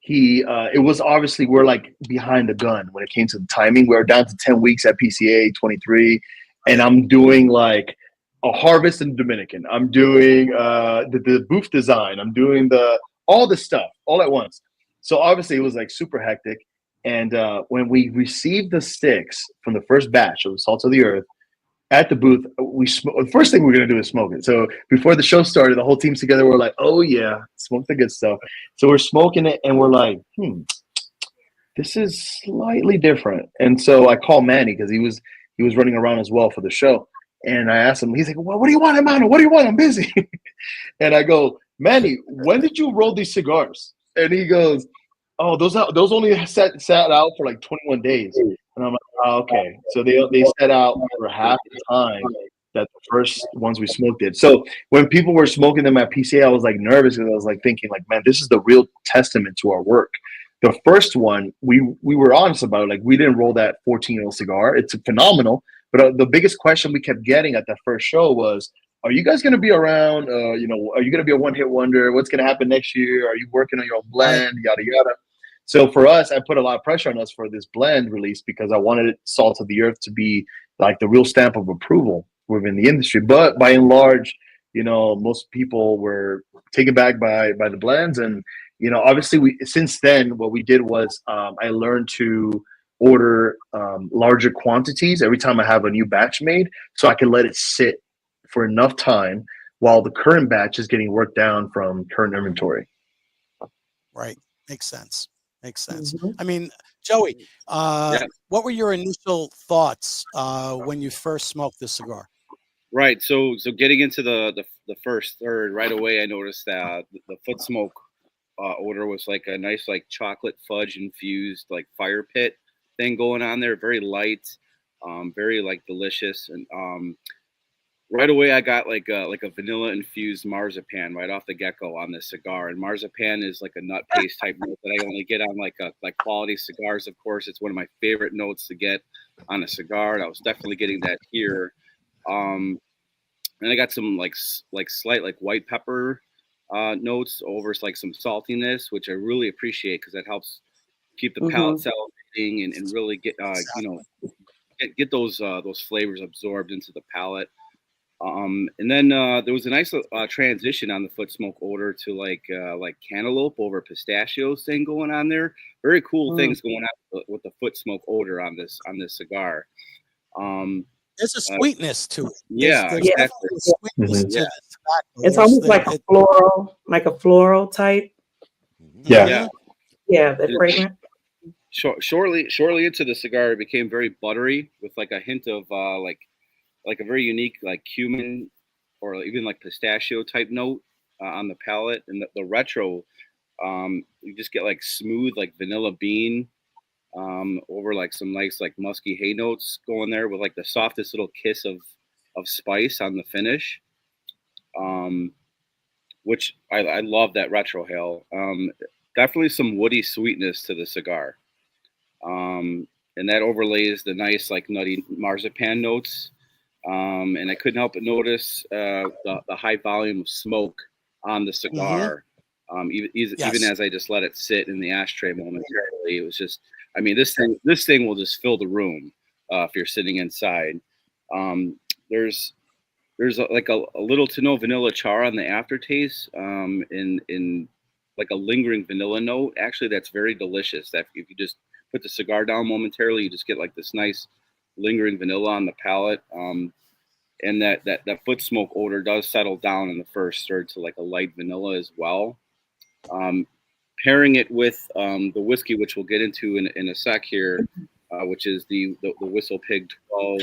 It was obviously, we're like behind the gun when it came to the timing. We were down to 10 weeks at PCA 23, and I'm doing like a harvest in Dominican. I'm doing the booth design. I'm doing all the stuff all at once. So obviously it was like super hectic. And when we received the sticks from the first batch of Salt of the Earth at the booth, the first thing we're going to do is smoke it. So before the show started, the whole team's together. We're like, oh yeah, smoke the good stuff. So we're smoking it and we're like, this is slightly different. And so I call Manny because he was running around as well for the show. And I asked him, he's like, well, what do you want, Emmanuel? What do you want? I'm busy. And I go, Manny, when did you roll these cigars? And he goes, oh, those only sat out for like 21 days. And I'm like, oh, okay. So they sat out for half the time that the first ones we smoked did. So when people were smoking them at PCA, I was like nervous because I was like thinking like, man, this is the real testament to our work. The first one, we were honest about it. Like we didn't roll that 14-year-old cigar. It's phenomenal. But the biggest question we kept getting at that first show was, are you guys going to be around? Are you going to be a one-hit wonder? What's going to happen next year? Are you working on your own blend? Yada, yada. So for us, I put a lot of pressure on us for this blend release because I wanted Salt of the Earth to be like the real stamp of approval within the industry. But by and large, most people were taken back by the blends. And, obviously since then, what we did was I learned to order larger quantities every time I have a new batch made so I can let it sit for enough time while the current batch is getting worked down from current inventory. Right. Makes sense. I mean, Joey, what were your initial thoughts when you first smoked this cigar? Right. So getting into the first third right away, I noticed that the foot smoke odor was like a nice like chocolate fudge infused like fire pit thing going on there. Very light, very like delicious, and right away I got like a vanilla infused marzipan right off the get-go on this cigar. And marzipan is like a nut paste type note that I only get on like quality cigars. Of course, it's one of my favorite notes to get on a cigar, and I was definitely getting that here. And I got some like slight like white pepper notes over like some saltiness, which I really appreciate because that helps keep the palate salivating and really get get those flavors absorbed into the palate. And then there was a nice transition on the foot smoke odor to like cantaloupe over pistachios thing going on there. Very cool things going on with the foot smoke odor on this cigar. There's a sweetness to it. Yeah, there's exactly. definitely a sweetness to the tobacco. It's almost like a floral type. Yeah. Yeah, the fragrance. Shortly into the cigar, it became very buttery with like a hint of like a very unique like cumin or even like pistachio type note on the palate. And the retro, you just get like smooth like vanilla bean over like some nice like musky hay notes going there with like the softest little kiss of spice on the finish, which I love that retro hail. Definitely some woody sweetness to the cigar, and that overlays the nice like nutty marzipan notes. And I couldn't help but notice the high volume of smoke on the cigar. Even as I just let it sit in the ashtray momentarily, it was just, I mean, this thing will just fill the room if you're sitting inside. There's like a little to no vanilla char on the aftertaste, in like a lingering vanilla note. Actually, that's very delicious. That if you just put the cigar down momentarily, you just get like this nice lingering vanilla on the palate. And that foot smoke odor does settle down in the first third to like a light vanilla as well. Pairing it with the whiskey, which we'll get into in a sec here, which is the WhistlePig 12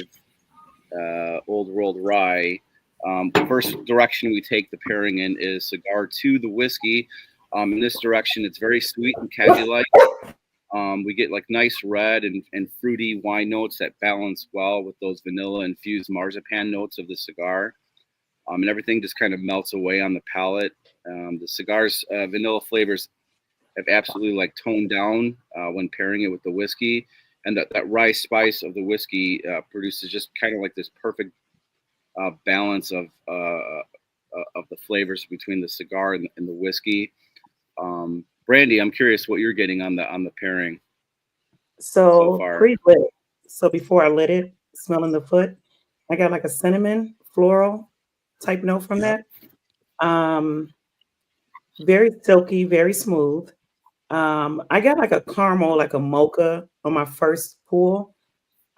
Old World Rye. The first direction we take the pairing in is cigar to the whiskey. In this direction, it's very sweet and candy-like. We get like nice red and fruity wine notes that balance well with those vanilla infused marzipan notes of the cigar. And everything just kind of melts away on the palate. The cigar's vanilla flavors have absolutely like toned down when pairing it with the whiskey. And that rye spice of the whiskey produces just kind of like this perfect balance of the flavors between the cigar and the whiskey. Brandi, I'm curious what you're getting on the pairing. So pre-lit. So before I lit it, smelling the foot, I got like a cinnamon floral type note from that. Very silky, very smooth. I got like a caramel, like a mocha on my first pull.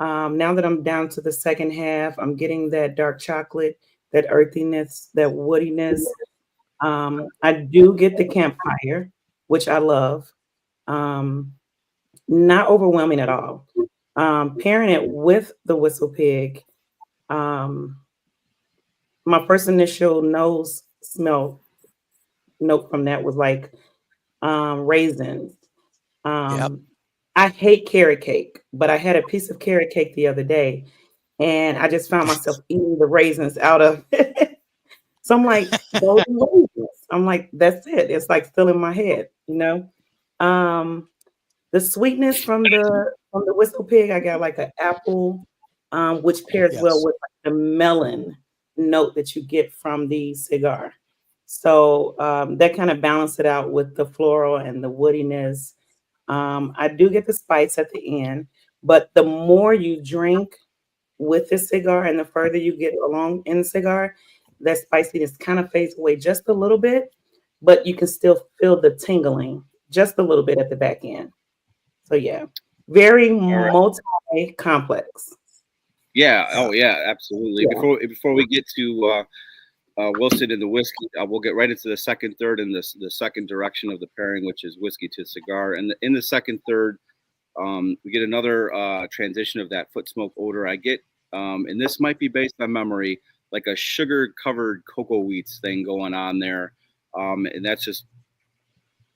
Now that I'm down to the second half, I'm getting that dark chocolate, that earthiness, that woodiness. I do get the campfire, which I love. Not overwhelming at all. Pairing it with the WhistlePig, my first initial nose smell note from that was like raisins. I hate carrot cake, but I had a piece of carrot cake the other day, and I just found myself eating the raisins out of it. So I'm like, those raisins. I'm like, that's it. It's like still in my head, you know. The sweetness from the WhistlePig, I got like an apple, which pairs well with like the melon note that you get from the cigar. So that kind of balanced it out with the floral and the woodiness. I do get the spice at the end, but the more you drink with this cigar and the further you get along in the cigar, that spiciness kind of fades away just a little bit, but you can still feel the tingling just a little bit at the back end. So yeah, very multi-complex. Yeah. Oh yeah, absolutely. Yeah. Before we get to Wilson and the whiskey, we'll get right into the second third and the second direction of the pairing, which is whiskey to cigar. And in the second third, we get another transition of that foot smoke odor. I get, and this might be based on memory, like a sugar-covered cocoa wheats thing going on there. And that's just,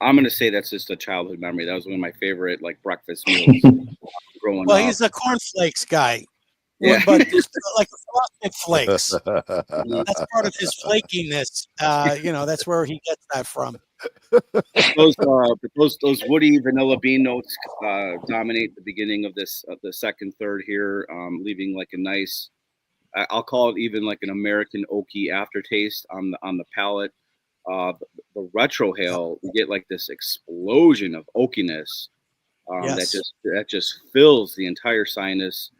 I'm going to say that's just a childhood memory. That was one of my favorite like breakfast meals growing up. Well, he's a cornflakes guy. Yeah. But just like frosted flakes. That's part of his flakiness. That's where he gets that from. Those woody vanilla bean notes dominate the beginning of the second third here, leaving like a nice, I'll call it even like an American oaky aftertaste on the palate. The retro hail, we get like this explosion of oakiness that just fills the entire sinus.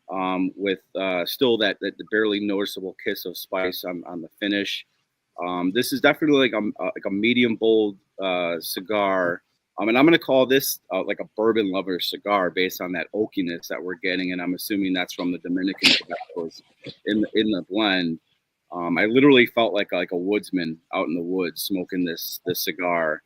with still that barely noticeable kiss of spice on the finish. This is definitely like a medium bold cigar. And I'm going to call this like a bourbon lover cigar based on that oakiness that we're getting, and I'm assuming that's from the Dominican tobaccos in the blend. I literally felt like a woodsman out in the woods smoking this cigar.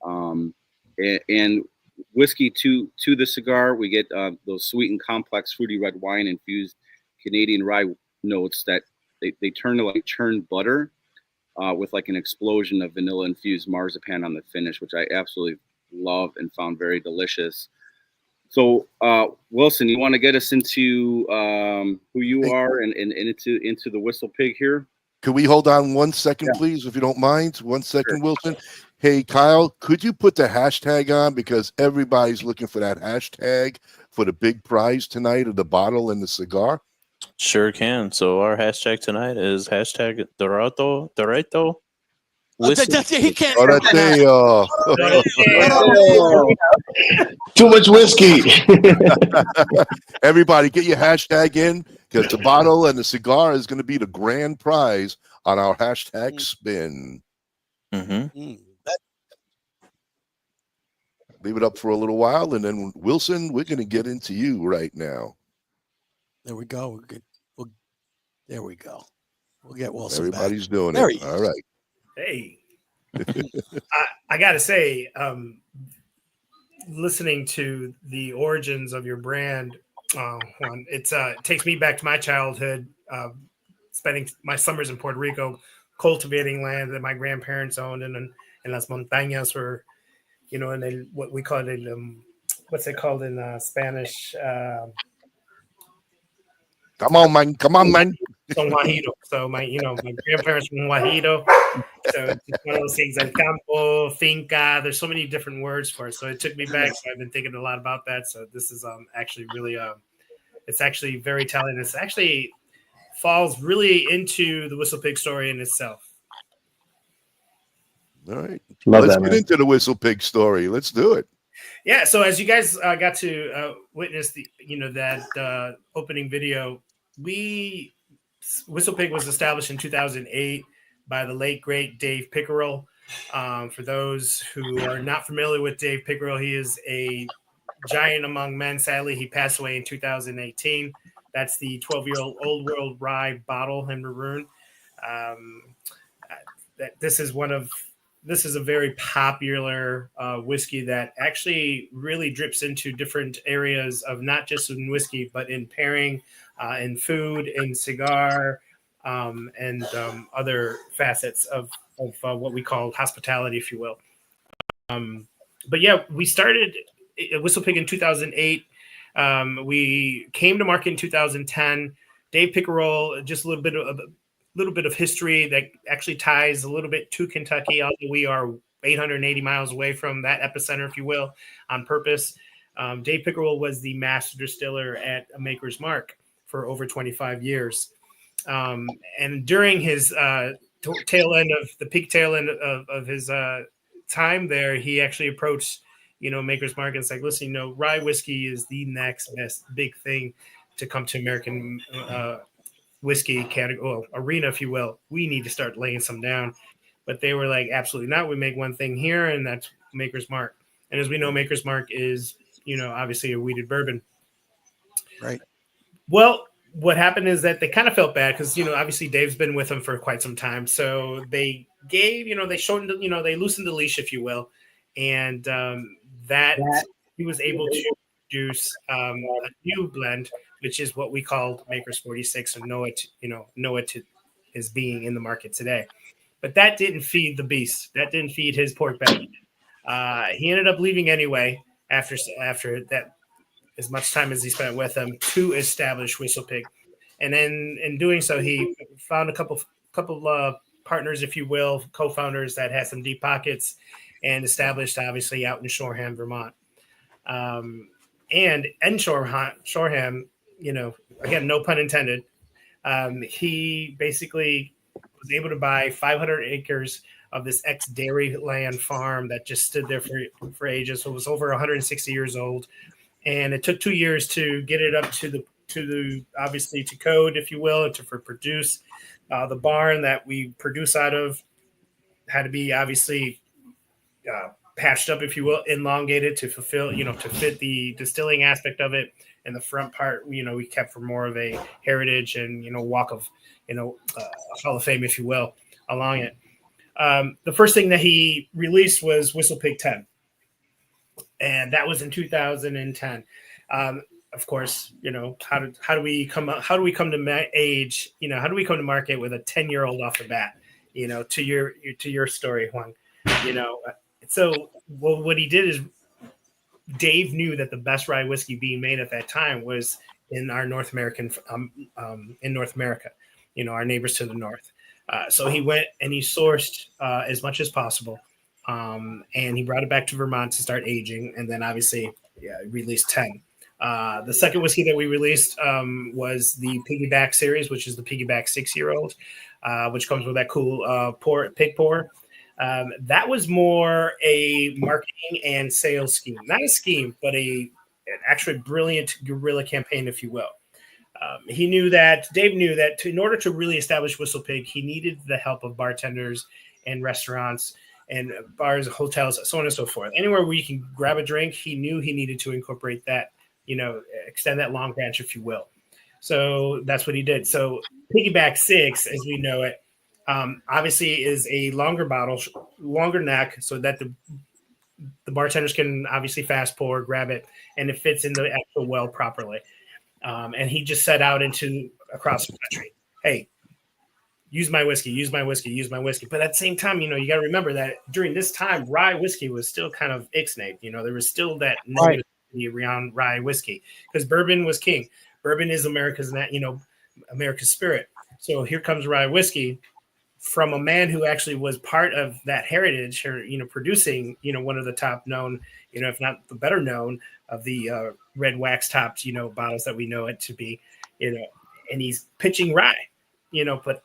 And whiskey to the cigar, we get those sweet and complex fruity red wine infused Canadian rye notes that they turn to like churned butter with like an explosion of vanilla infused marzipan on the finish, which I absolutely love and found very delicious. So Wilson, you want to get us into who you are and into the WhistlePig here? Could we hold on 1 second, please, if you don't mind? 1 second, sure. Wilson. Hey, Kyle, could you put the hashtag on? Because everybody's looking for that hashtag for the big prize tonight of the bottle and the cigar. Sure can. So our hashtag tonight is hashtag Doroteo. He can't. Doroteo. Too much whiskey. Everybody, get your hashtag in, because the bottle and the cigar is going to be the grand prize on our hashtag spin. Leave it up for a little while, and then Wilson, we're going to get into you right now. There we go. There we go. We'll get Wilson. Everybody's back. doing there it. All right. Hey, I got to say, listening to the origins of your brand, Juan, it takes me back to my childhood, spending my summers in Puerto Rico, cultivating land that my grandparents owned, and in las montañas were, and what we call it, what's it called in Spanish? Come on, man. Son Guajiro. So my grandparents from Guajiro. So it's one of those things, El Campo, Finca. There's so many different words for it. So it took me back. So I've been thinking a lot about that. So this is actually really it's actually very telling. It's actually falls really into the WhistlePig story in itself. All right. Let's get into the WhistlePig story. Let's do it. Yeah. So as you guys got to witness that opening video, WhistlePig was established in 2008 by the late great Dave Pickerel. For those who are not familiar with Dave Pickerel, he is a giant among men. Sadly, he passed away in 2018. That's the 12-year-old Old World Rye bottle in maroon. This is a very popular whiskey that actually really drips into different areas of not just in whiskey, but in pairing, in food, in cigar, and other facets of what we call hospitality, if you will. But yeah, we started WhistlePig in 2008. We came to market in 2010. Dave Pickerel, just a little bit of history that actually ties a little bit to Kentucky, although we are 880 miles away from that epicenter, if you will, on purpose. Dave Pickerel was the master distiller at Maker's Mark for over 25 years. And during his peak tail end of his time there, he actually approached, Maker's Mark and said, listen, rye whiskey is the next best big thing to come to American whiskey category, arena, if you will. We need to start laying some down. But they were like, absolutely not. We make one thing here, and that's Maker's Mark. And as we know, Maker's Mark is, obviously a wheated bourbon. Right. Well, what happened is that they kind of felt bad because, obviously Dave's been with them for quite some time. So they gave, they showed, they loosened the leash, if you will. And that he was able to produce a new blend, which is what we called Maker's 46, and know it as being in the market today. But that didn't feed the beast. That didn't feed his pork belly. He ended up leaving anyway after that, as much time as he spent with them, to establish WhistlePig. And then in doing so, he found a couple partners, if you will, co-founders that had some deep pockets, and established obviously out in Shoreham, Vermont. And in Shoreham, again, no pun intended, he basically was able to buy 500 acres of this ex-dairy land farm that just stood there for ages. So it was over 160 years old. And it took 2 years to get it up to obviously to code, if you will, and to produce. The barn that we produce out of had to be obviously patched up, if you will, elongated to fulfill, to fit the distilling aspect of it. And the front part, we kept for more of a heritage and, walk of, Hall of Fame, if you will, along it. The first thing that he released was WhistlePig 10. And that was in 2010. Of course, how do we come to age? How do we come to market with a 10-year-old off the bat? To your story, Juan. So what he did is Dave knew that the best rye whiskey being made at that time was in our North American, in North America, our neighbors to the north. So he went and he sourced as much as possible, and he brought it back to Vermont to start aging, and then obviously released 10. The second whiskey that we released was the Piggyback series, which is the Piggyback 6-year-old, which comes with that cool pig pour. That was more a marketing and sales scheme, not a scheme, but an actually brilliant guerrilla campaign, if you will. Dave knew that in order to really establish WhistlePig, he needed the help of bartenders and restaurants and bars, hotels, so on and so forth. Anywhere where you can grab a drink, he knew he needed to incorporate that, extend that long branch, if you will. So that's what he did. So Piggyback 6, as we know it, obviously is a longer bottle, longer neck, so that the bartenders can obviously fast pour, grab it, and it fits in the actual well properly. And he just set out across the country. Hey, use my whiskey, use my whiskey, use my whiskey. But at the same time, you got to remember that during this time, rye whiskey was still kind of ixnayed. There was still that negativity around rye whiskey because bourbon was king. Bourbon is America's spirit. So here comes rye whiskey from a man who actually was part of that heritage, or producing one of the top known, if not the better known of the red wax topped bottles that we know it to be, and he's pitching rye, but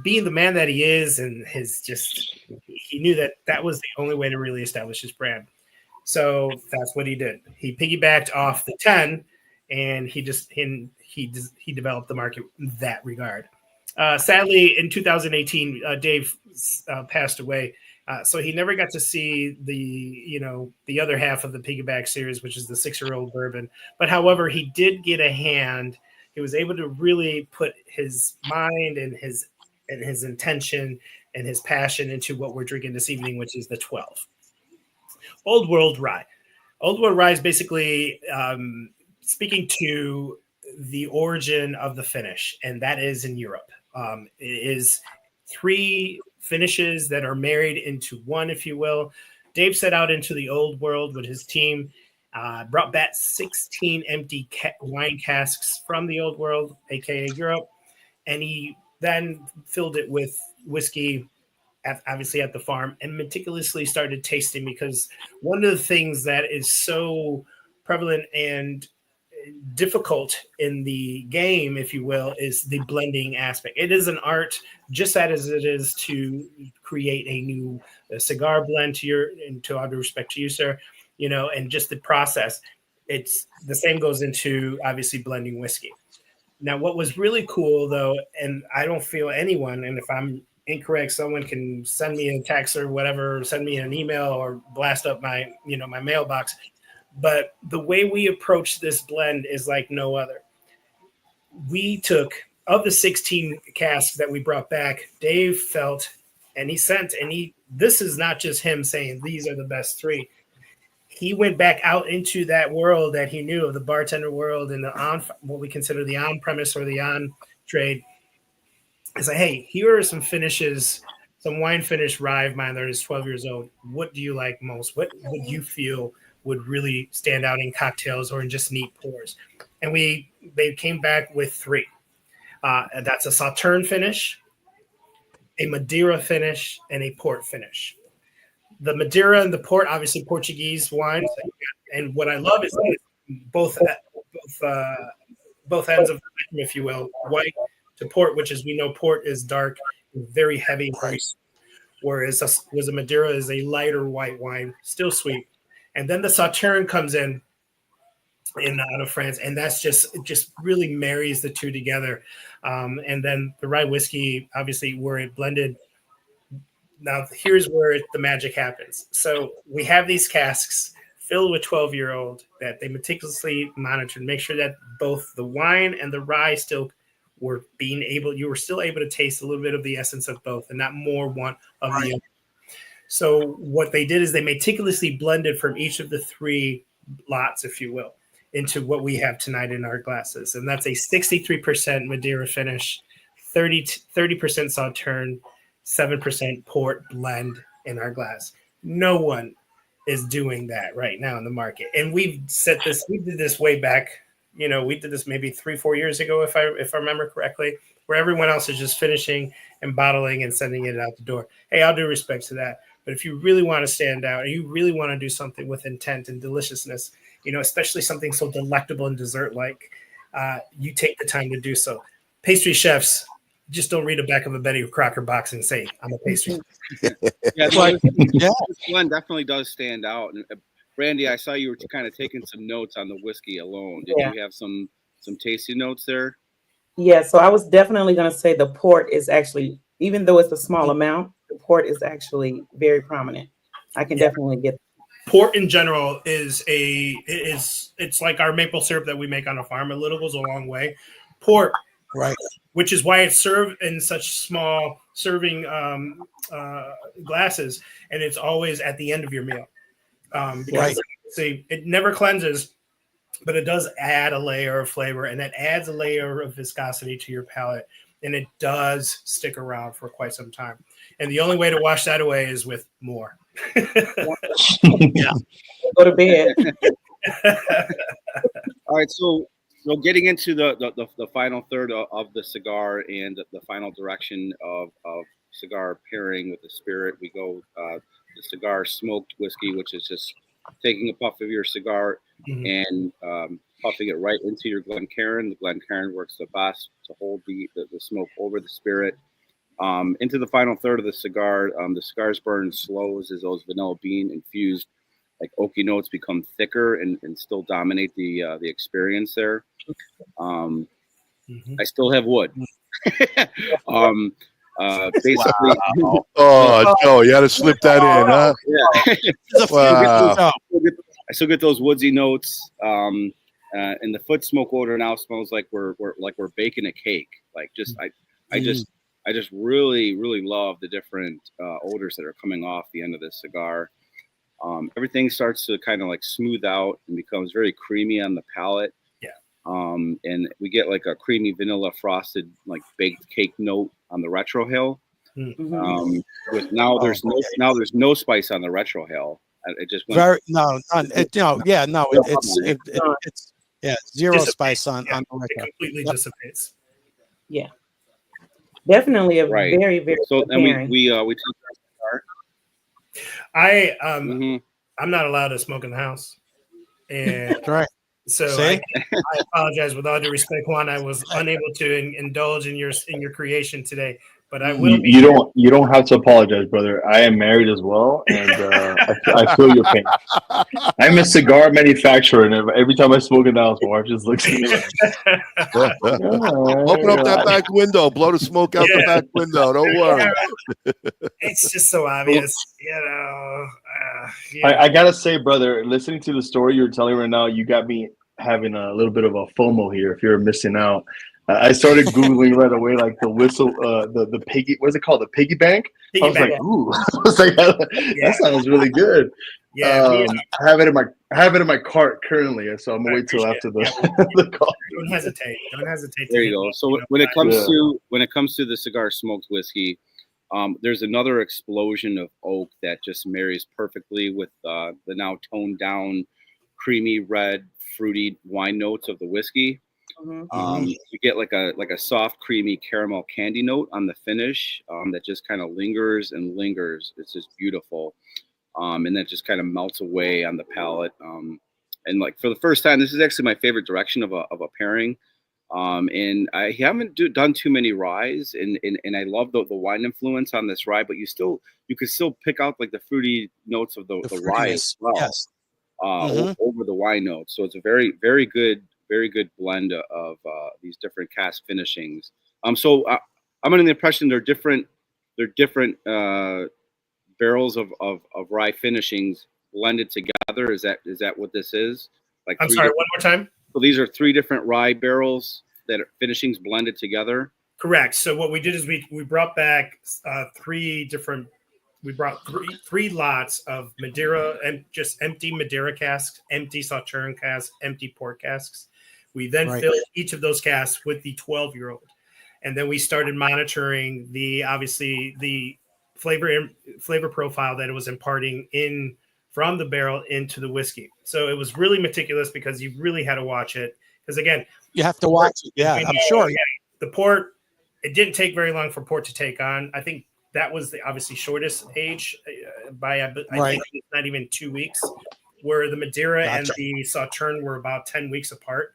being the man that he is, and he knew that was the only way to really establish his brand. So that's what he did. He piggybacked off the 10, and he developed the market in that regard. Sadly, in 2018, Dave passed away, so he never got to see the other half of the Piggyback series, which is the 6-year-old bourbon. But however, he did get a hand. He was able to really put his mind and his intention and his passion into what we're drinking this evening, which is the 12 Old World Rye. Old World Rye is basically speaking to the origin of the finish, and that is in Europe. It is 3 finishes that are married into one, if you will. Dave set out into the old world with his team, brought back 16 empty wine casks from the old world, aka Europe, and he then filled it with whiskey, obviously at the farm, and meticulously started tasting, because one of the things that is so prevalent and difficult in the game, if you will, is the blending aspect. It is an art, just as it is to create a new cigar blend to all due respect to you, sir, and just the process. It's the same goes into obviously blending whiskey. Now, what was really cool though, and I don't feel anyone, and if I'm incorrect, someone can send me a text or whatever, send me an email or blast up my mailbox. But the way we approach this blend is like no other. We took, of the 16 casks that we brought back, Dave felt, and this is not just him saying these are the best 3. He went back out into that world that he knew of, the bartender world, and what we consider the on-premise or the on-trade. It's like, hey, here are some finishes, some wine finish rye of mine that is 12 years old. What do you like most? What would you feel would really stand out in cocktails or in just neat pours? And they came back with 3. That's a Sauterne finish, a Madeira finish, and a port finish. The Madeira and the port, obviously Portuguese wines. And what I love is that both ends of the spectrum, if you will, white to port, which, as we know, port is dark, very heavy, whereas a Madeira is a lighter white wine, still sweet. And then the Sauterne comes in, out of France, and that's just really marries the two together. And then the rye whiskey, obviously, where it blended. Now here's where the magic happens. So we have these casks filled with 12-year-old that they meticulously monitored, make sure that both the wine and the rye still were you were still able to taste a little bit of the essence of both, and not more one of the other. So what they did is they meticulously blended from each of the three lots, if you will, into what we have tonight in our glasses. And that's a 63% Madeira finish, 30% Sauterne, 7% port blend in our glass. No one is doing that right now in the market. And we did this way back, we did this maybe 3-4 years ago, if I remember correctly, where everyone else is just finishing and bottling and sending it out the door. Hey, I'll do respect to that. But if you really want to stand out, or you really want to do something with intent and deliciousness, especially something so delectable and dessert-like, you take the time to do so. Pastry chefs, just don't read the back of a Betty Crocker box and say, I'm a pastry chef. This one definitely does stand out. And Brandi, I saw you were kind of taking some notes on the whiskey alone. Did you have some tasty notes there? Yeah, so I was definitely going to say the port is actually, even though it's a small amount, the port is actually very prominent. I can definitely get port in general it's like our maple syrup that we make on a farm. A little goes a long way. Port, right, which is why it's served in such small serving glasses, and it's always at the end of your meal. Because it never cleanses, but it does add a layer of flavor, and it adds a layer of viscosity to your palate, and it does stick around for quite some time. And the only way to wash that away is with more. Yeah. Go to bed. All right, so getting into the final third of the cigar and the final direction of cigar pairing with the spirit, we go the cigar smoked whiskey, which is just taking a puff of your cigar and puffing it right into your Glencairn. The Glencairn works the best to hold the smoke over the spirit. Into the final third of the cigars burn slow as those vanilla bean infused like oaky notes become thicker and still dominate the experience there. I still have wood. Basically, Joe, you had to slip that in, huh? Yeah. Wow. I still get those woodsy notes, and the foot smoke odor now smells like we're baking a cake. Like I just really love the different odors that are coming off the end of this cigar. Everything starts to kind of like smooth out and becomes very creamy on the palate. Yeah. And we get like a creamy vanilla frosted like baked cake note on the retrohale. With there's no spice on the retrohale. It just went it's zero spice on the retrohale. It completely dissipates. Yeah. Definitely a very, very so good and pairing. we take our cigar. I'm not allowed to smoke in the house. And so I apologize with all due respect, Juan. I was unable to indulge in your creation today, but I will. You don't have to apologize, brother. I am married as well, and I feel your pain. I'm a cigar manufacturer, and every time I smoke in the house, my wife just looks at me like, open up that back window, blow the smoke out the back window. Don't worry. It's just so obvious, I gotta say, brother, listening to the story you're telling right now, you got me having a little bit of a FOMO here. If you're missing out, I started Googling right away, like the the piggy. What's it called? The piggy bank. I was like, ooh, that sounds really good. Yeah, I have it in my cart currently, so I'm gonna wait till after the call. Don't hesitate. Don't hesitate. There you go. So when it comes to the cigar smoked whiskey, there's another explosion of oak that just marries perfectly with the now toned down, creamy red, fruity wine notes of the whiskey. You get like a soft, creamy caramel candy note on the finish that just kind of lingers and lingers. It's just beautiful. And that just kind of melts away on the palate. And like for the first time, this is actually my favorite direction of a pairing. And I haven't done too many ryes, and I love the wine influence on this rye, but you could still pick out like the fruity notes of the rye as well. Yes. over the wine notes. So it's a very, very good blend of these different cask finishings. So I'm under the impression they're different barrels of rye finishings blended together. Is that what this is? Like, I'm sorry, one more time. So these are 3 different rye barrels that are finishings blended together. Correct. So what we did is we brought back 3 different. We brought three lots of Madeira and just empty Madeira casks, empty Sauterne casks, empty port casks. We then filled each of those casks with the 12-year-old, and then we started monitoring the flavor profile that it was imparting in from the barrel into the whiskey. So it was really meticulous because you really had to watch it. Because again, you have to watch it. Yeah, I'm sure. The port, it didn't take very long for port to take on. I think that was the obviously shortest age by I think it's not even 2 weeks, where the Madeira and the Sauterne were about 10 weeks apart.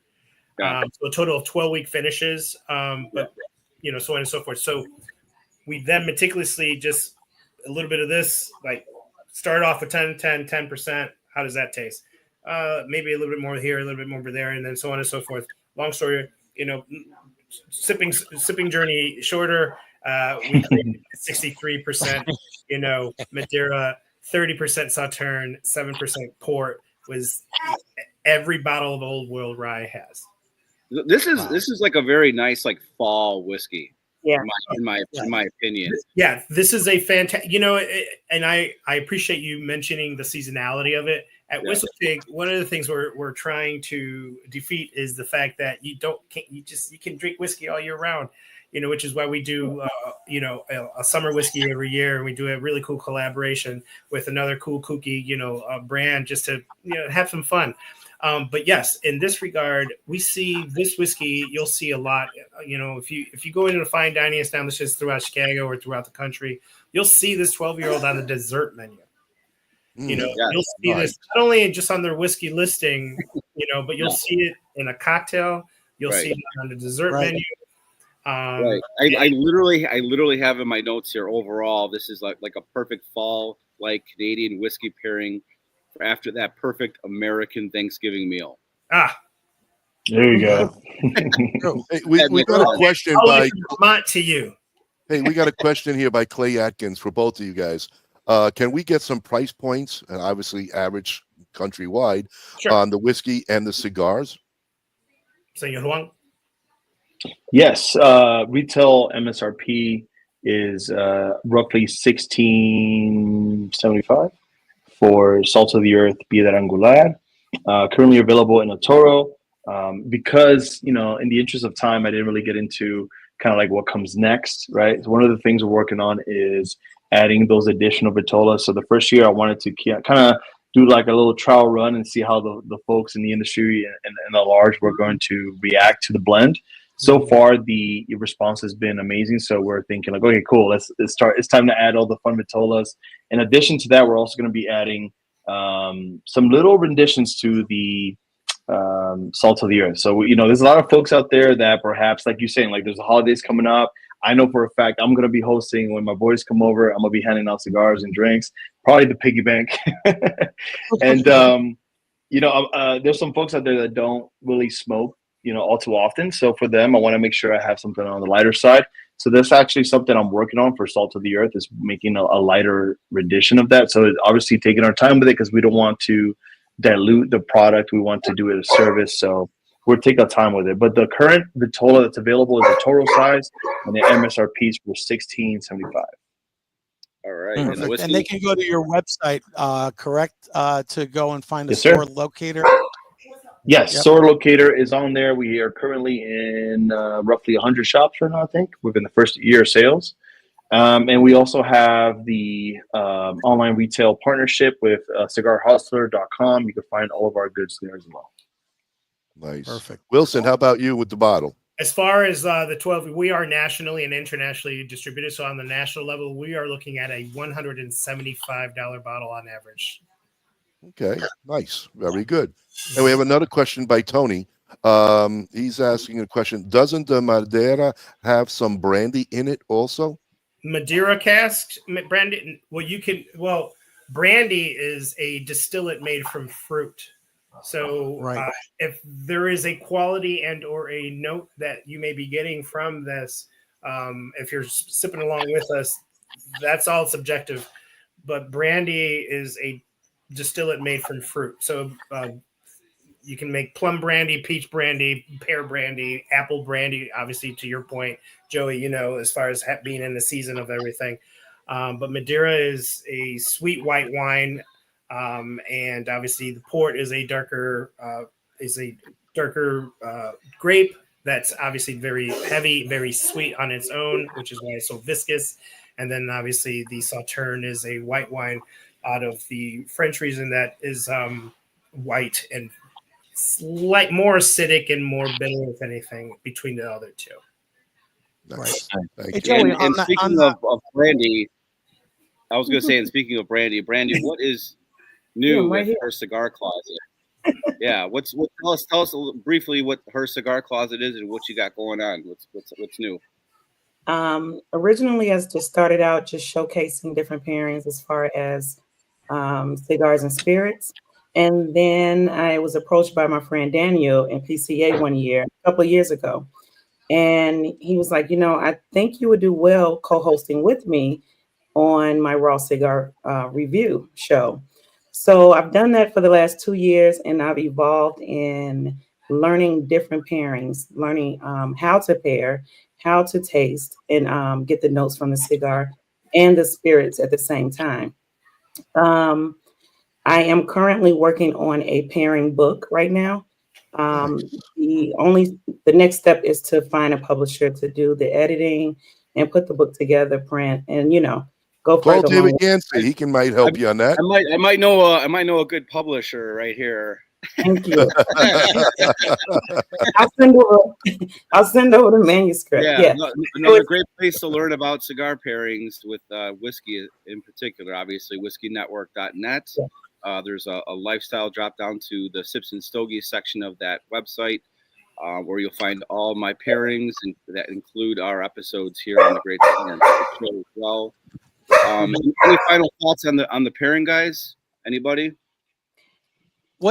So a total of 12-week finishes, but so on and so forth. So we then meticulously just a little bit of this, like start off with 10%. How does that taste? Maybe a little bit more here, a little bit more over there, and then so on and so forth. Long story, sipping journey shorter. We created 63%, Madeira, 30% Sauterne, 7% port was every bottle of Old World rye has. This is like a very nice like fall whiskey. Yeah, in my opinion. Yeah, this is a fantastic. And I appreciate you mentioning the seasonality of it. At WhistlePig, one of the things we're trying to defeat is the fact that you can drink whiskey all year round. Which is why we do, a summer whiskey every year. And we do a really cool collaboration with another cool, kooky, brand just to, have some fun. But yes, in this regard, we see this whiskey, you'll see a lot, if you go into fine dining establishments throughout Chicago or throughout the country, you'll see this 12-year-old on the dessert menu. You'll see this not only just on their whiskey listing, but you'll see it in a cocktail. You'll see it on the dessert menu. I literally have in my notes here. Overall, this is like a perfect fall like Canadian whiskey pairing for after that perfect American Thanksgiving meal. There you go. Hey, we got a question by Vermont to you. Hey, we got a question here by Clay Atkins for both of you guys. Can we get some price points, and obviously average countrywide, on the whiskey and the cigars? Senor Juan? Yes, retail MSRP is roughly $16.75 for Salt of the Earth Piedra Angular. Currently available in a Toro. Because in the interest of time, I didn't really get into kind of like what comes next, right? So one of the things we're working on is adding those additional vitolas. So the first year, I wanted to kind of do like a little trial run and see how the folks in the industry and the large were going to react to the blend. So far, the response has been amazing. So we're thinking like, okay, cool. Let's start. It's time to add all the fun vitolas. In addition to that, we're also going to be adding some little renditions to the Salt of the Earth. So there's a lot of folks out there that perhaps, like you're saying, like there's the holidays coming up. I know for a fact I'm going to be hosting when my boys come over. I'm going to be handing out cigars and drinks, probably the piggy bank. And there's some folks out there that don't really smoke all too often. So for them, I want to make sure I have something on the lighter side. So that's actually something I'm working on for Salt of the Earth, is making a lighter rendition of that. So obviously taking our time with it, because we don't want to dilute the product. We want to do it as a service. So we'll take our time with it. But the current vitola that's available is a Toro size, and the MSRP is for $16.75. All right. And they can go to your website, correct, to go and find a Yes, sir. store locator? Yes, Yep. store locator is on there. We are currently in roughly 100 shops right now, I think, within the first year of sales. And we also have the online retail partnership with cigarhustler.com. You can find all of our goods there as well. Nice. Perfect. Wilson, how about you with the bottle? As far as the 12, we are nationally and internationally distributed. So on the national level, we are looking at a $175 bottle on average. Okay, nice. Very good. And we have another question by Tony. He's asking a question. Doesn't the Madeira have some brandy in it also? Madeira cask, Brandi. Brandi is a distillate made from fruit. So if there is a quality and or a note that you may be getting from this, if you're sipping along with us, that's all subjective. But Brandi is a distillate made from fruit. So you can make plum brandy, peach brandy, pear brandy, apple brandy, obviously to your point, Joey, as far as being in the season of everything. But Madeira is a sweet white wine. And obviously the port is a darker grape that's obviously very heavy, very sweet on its own, which is why it's so viscous. And then obviously the Sauterne is a white wine out of the French region that is white and more acidic and more bitter, if anything, between the other two. Nice. Hey, Joey, and speaking of Brandi, I was going to say, and speaking of Brandi, what is new with her cigar closet? Yeah, tell us briefly what her cigar closet is and what you got going on. What's new? Originally, I just started out just showcasing different pairings as far as cigars and spirits. And then I was approached by my friend Daniel in PCA a couple of years ago. And he was like, I think you would do well co-hosting with me on my raw cigar review show. So I've done that for the last 2 years, and I've evolved in learning different pairings, learning how to pair, how to taste, and get the notes from the cigar and the spirits at the same time. I am currently working on a pairing book right now. The next step is to find a publisher to do the editing and put the book together, print, and go further. David Yancey, he might help you on that. I might know a good publisher right here. Thank you. I'll send over the manuscript. Yeah. Another great place to learn about cigar pairings with whiskey in particular. Obviously, whiskey-network.net. There's a lifestyle drop down to the Sips and Stogies section of that website, where you'll find all my pairings that include our episodes here on the Great Cigar Show as well. Any final thoughts on the pairing, guys? Anybody?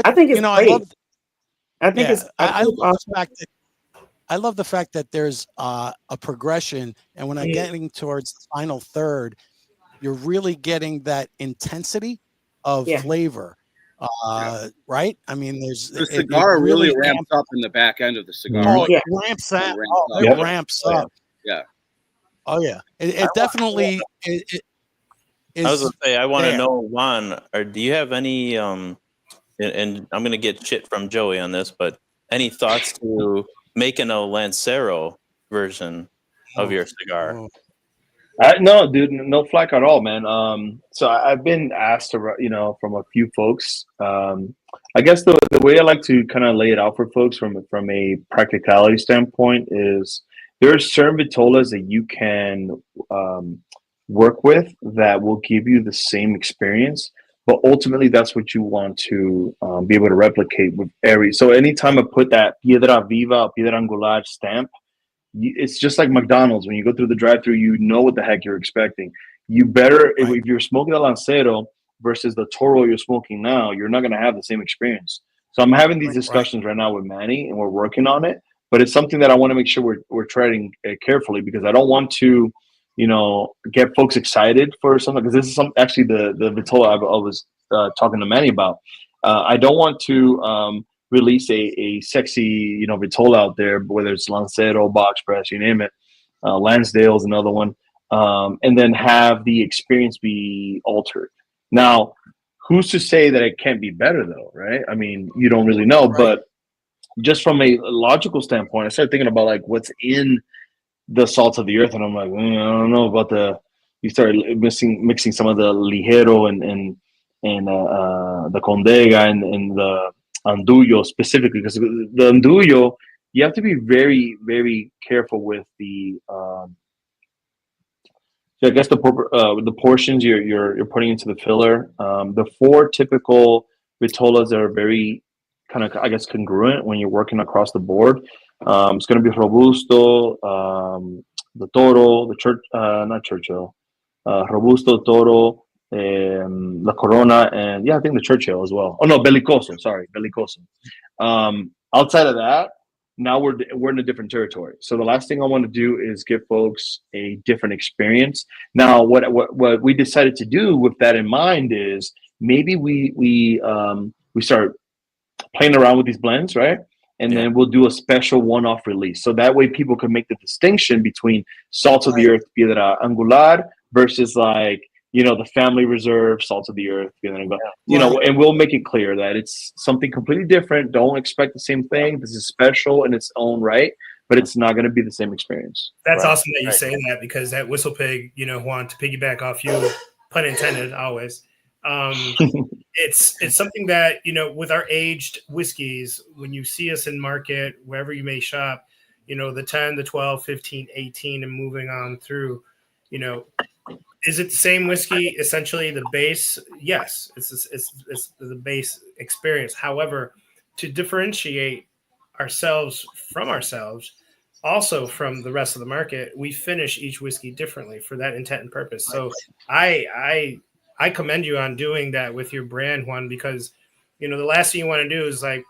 I think it's great. I love the fact that there's a progression, and when I'm getting towards the final third, you're really getting that intensity of flavor, right? I mean, the cigar really ramps up in the back end of the cigar. Oh, it ramps up. It ramps up. Yeah. Oh yeah. It definitely is. I was gonna say, I want to know, Juan, do you have any and I'm gonna get shit from Joey on this, but any thoughts to making a Lancero version of your cigar? No, dude, no flack at all, man. So I've been asked from a few folks. I guess the way I like to kind of lay it out for folks from a practicality standpoint is there are certain vitolas that you can work with that will give you the same experience, but ultimately that's what you want to be able to replicate with every. So anytime I put that Piedra Viva, Piedra Angular stamp, it's just like McDonald's. When you go through the drive-thru, you know what the heck you're expecting. You better, if you're smoking a Lancero versus the Toro you're smoking now, you're not going to have the same experience. So I'm having these discussions right now with Manny, and we're working on it. But it's something that I want to make sure we're treading carefully, because I don't want to, get folks excited for something. Because this is actually the vitola I was talking to Manny about. I don't want to release a sexy, vitola out there, whether it's Lancero, Box Press, you name it. Lansdale's another one. And then have the experience be altered. Now, who's to say that it can't be better though, right? I mean, you don't really know, but just from a logical standpoint, I started thinking about like what's in the salts of the earth, and I'm like, I don't know about you started mixing some of the ligero and the condega and the andullo specifically, because the andullo, you have to be very, very careful with the I guess the portions you're putting into the filler. The four typical vitolas that are very kind of, I guess, congruent when you're working across the board. It's going to be Robusto, the Toro, not Churchill, Robusto, Toro, La Corona, and I think the Churchill as well. Oh no, Bellicoso. Sorry, Bellicoso. Outside of that, now we're in a different territory. So the last thing I want to do is give folks a different experience. Now, what we decided to do with that in mind is maybe we start playing around with these blends, right? And then we'll do a special one-off release. So that way people can make the distinction between Salt of the Earth Piedra Angular versus like, the family reserve Salt of the Earth, and we'll make it clear that it's something completely different. Don't expect the same thing. This is special in its own right, but it's not going to be the same experience. That's awesome that you say that, because at WhistlePig, Juan, to piggyback off you, pun intended, always. It's something that, with our aged whiskeys, when you see us in market, wherever you may shop, the 10, the 12, 15, 18, and moving on through, is it the same whiskey, essentially the base? Yes, it's the base experience. However, to differentiate ourselves from ourselves, also from the rest of the market, we finish each whiskey differently for that intent and purpose. So I commend you on doing that with your brand, Juan, because, the last thing you want to do is like,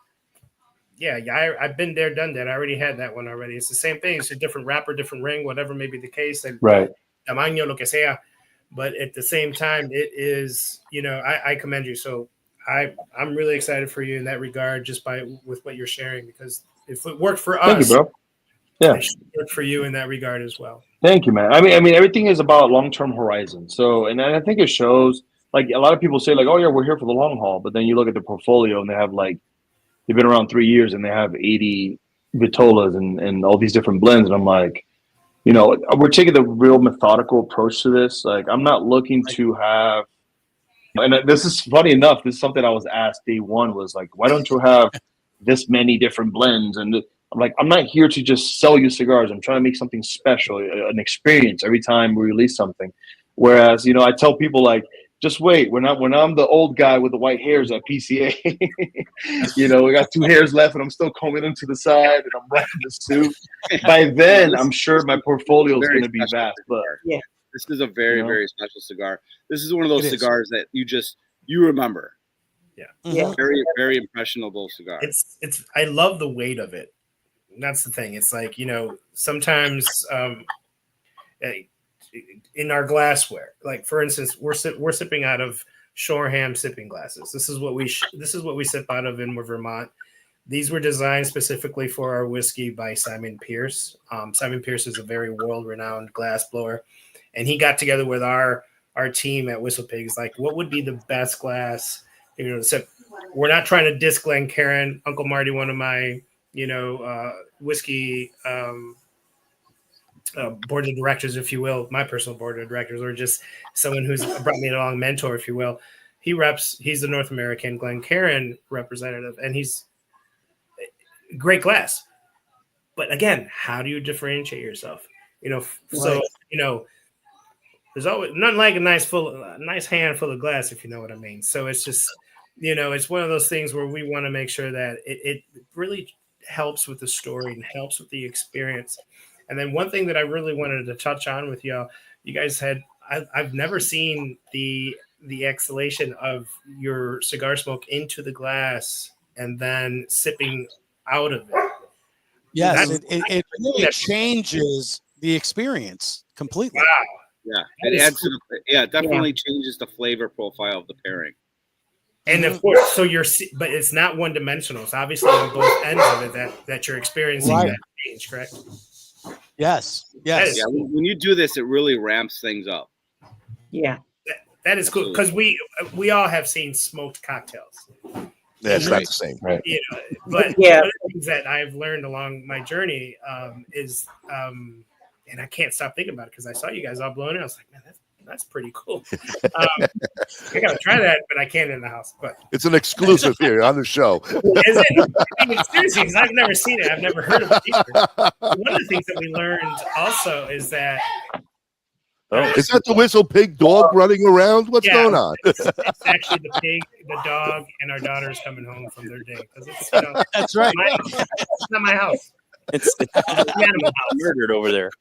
I've been there, done that. I already had that one already. It's the same thing. It's a different wrapper, different ring, whatever may be the case. Right. Tamaño, lo que sea. But at the same time, it is, I commend you. So I'm really excited for you in that regard, just with what you're sharing, because if it worked for us, thank you, bro. Yeah, it should work for you in that regard as well. Thank you, man. I mean, everything is about long-term horizon. So, and I think it shows. Like a lot of people say, like, "Oh yeah, we're here for the long haul," but then you look at the portfolio and they have they've been around 3 years and they have 80 vitolas and all these different blends, and I'm like, we're taking the real methodical approach to this. Like, I'm not looking to have, and this is funny enough, this is something I was asked day one, was like, why don't you have this many different blends? And I'm like, I'm not here to just sell you cigars. I'm trying to make something special, an experience every time we release something. Whereas, I tell people, like, just wait. When I'm the old guy with the white hairs at PCA, we got 2 hairs left, and I'm still combing them to the side, and I'm rocking the suit. By then, I'm sure my portfolio is going to be vast. But this is a very, very special cigar. This is one of those cigars that you remember. Yeah. Very, very impressionable cigar. It's. I love the weight of it. That's the thing. It's like, sometimes in our glassware, like for instance, we're sipping out of Shoreham sipping glasses. This is what we sip out of in Vermont. These were designed specifically for our whiskey by Simon Pierce. Simon Pierce is a very world-renowned glass blower, and he got together with our team at WhistlePig. It's like, what would be the best glass? So we're not trying to diss Glencairn. Uncle Marty, one of my whiskey board of directors, if you will, my personal board of directors, or just someone who's brought me along, mentor, if you will. He's the North American Glencairn representative, and he's great glass. But again, how do you differentiate yourself? So there's always nothing like a nice handful of glass, if you know what I mean. So it's just, it's one of those things where we want to make sure that it really helps with the story and helps with the experience. And then one thing that I really wanted to touch on with y'all, you guys I've never seen the exhalation of your cigar smoke into the glass and then sipping out of it. Yes, it really changes the experience completely. Wow. Yeah, it adds to it definitely changes the flavor profile of the pairing. And of course, but it's not one dimensional. It's obviously on both ends of it that you're experiencing that change, correct? Yes. Yeah, when you do this, it really ramps things up. Yeah. That is cool, because we all have seen smoked cocktails. That's not the same, right? But one of the things that I've learned along my journey is, and I can't stop thinking about it because I saw you guys all blowing it. I was like, man, that's pretty cool. I gotta try that, but I can't in the house. But it's an exclusive here on the show. Is it? I mean, seriously, because I've never seen it. I've never heard of it either. One of the things that we learned also is that. Is that the WhistlePig dog running around? What's going on? It's actually the pig, the dog, and our daughter's coming home from their day. It's, that's right. It's not my house. It's animal house. Murdered over there.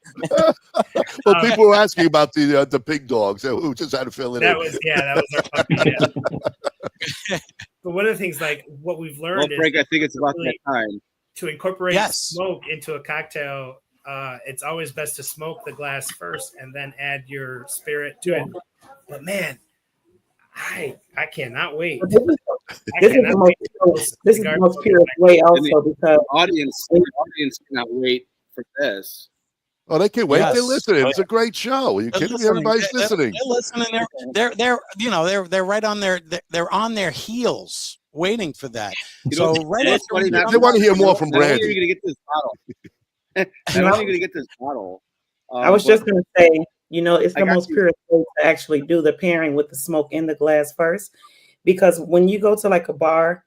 Well, people were asking about the pig dogs. We just had to fill it in. That was our puppy. Yeah. But one of the things, like what we've learned, Frank, I think it's about that time to incorporate smoke into a cocktail. It's always best to smoke the glass first and then add your spirit to it. But man, I cannot wait. This is the most pure way also because the audience cannot wait for this. Oh, they can't wait. They're listening. It's a great show. Are you kidding me? Everybody's listening. They're listening. They're right on they're on their heels waiting for that. So right after they want to hear more from Brandi. You're going to get this bottle. I don't think you're going to get this bottle. I was just going to say, it's the most pure way to actually do the pairing with the smoke in the glass first, because when you go to like a bar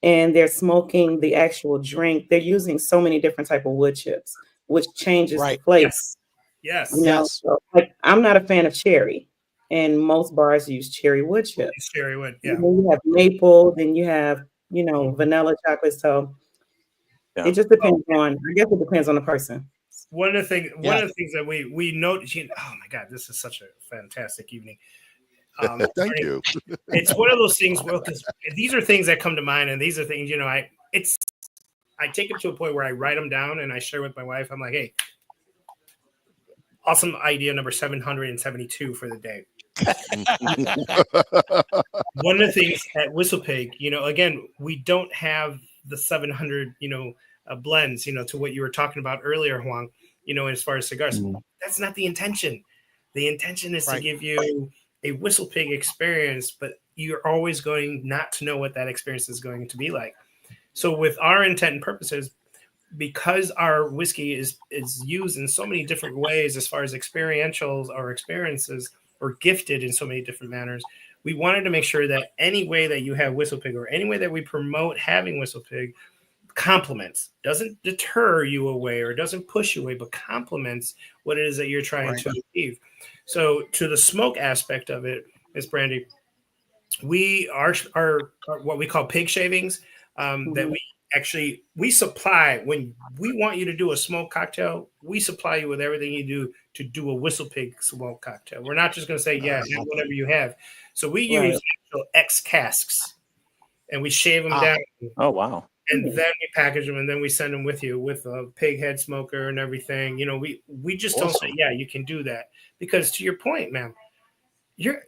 and they're smoking the actual drink, they're using so many different type of wood chips, which changes the place. Yes. So, like, I'm not a fan of cherry, and most bars use cherry wood chips. It's cherry wood, yeah. And then you have maple, then you have, vanilla chocolate. So it just depends I guess it depends on the person. One of the things that we noticed, oh my God, this is such a fantastic evening. Thank you. It's one of those things where, because these are things that come to mind, and these are things, I take it to a point where I write them down and I share with my wife. I'm like, hey, awesome idea number 772 for the day. One of the things at WhistlePig, again, we don't have the 700, blends, to what you were talking about earlier, Juan, as far as cigars. That's not the intention. The intention is to give you a WhistlePig experience, but you're always going not to know what that experience is going to be like. So with our intent and purposes, because our whiskey is used in so many different ways as far as experientials or experiences, or gifted in so many different manners, we wanted to make sure that any way that you have WhistlePig or any way that we promote having WhistlePig complements, doesn't deter you away or doesn't push you away, but complements what it is that you're trying to achieve. So to the smoke aspect of it, Miss Brandi, we are what we call pig shavings that we supply. When we want you to do a smoke cocktail, we supply you with everything you do to do a WhistlePig smoke cocktail. We're not just going to say, have whatever you have. So we use actual X casks and we shave them down. Oh, wow. And then we package them and then we send them with you with a pig head smoker and everything. We just don't say, you can do that, because to your point, man, you're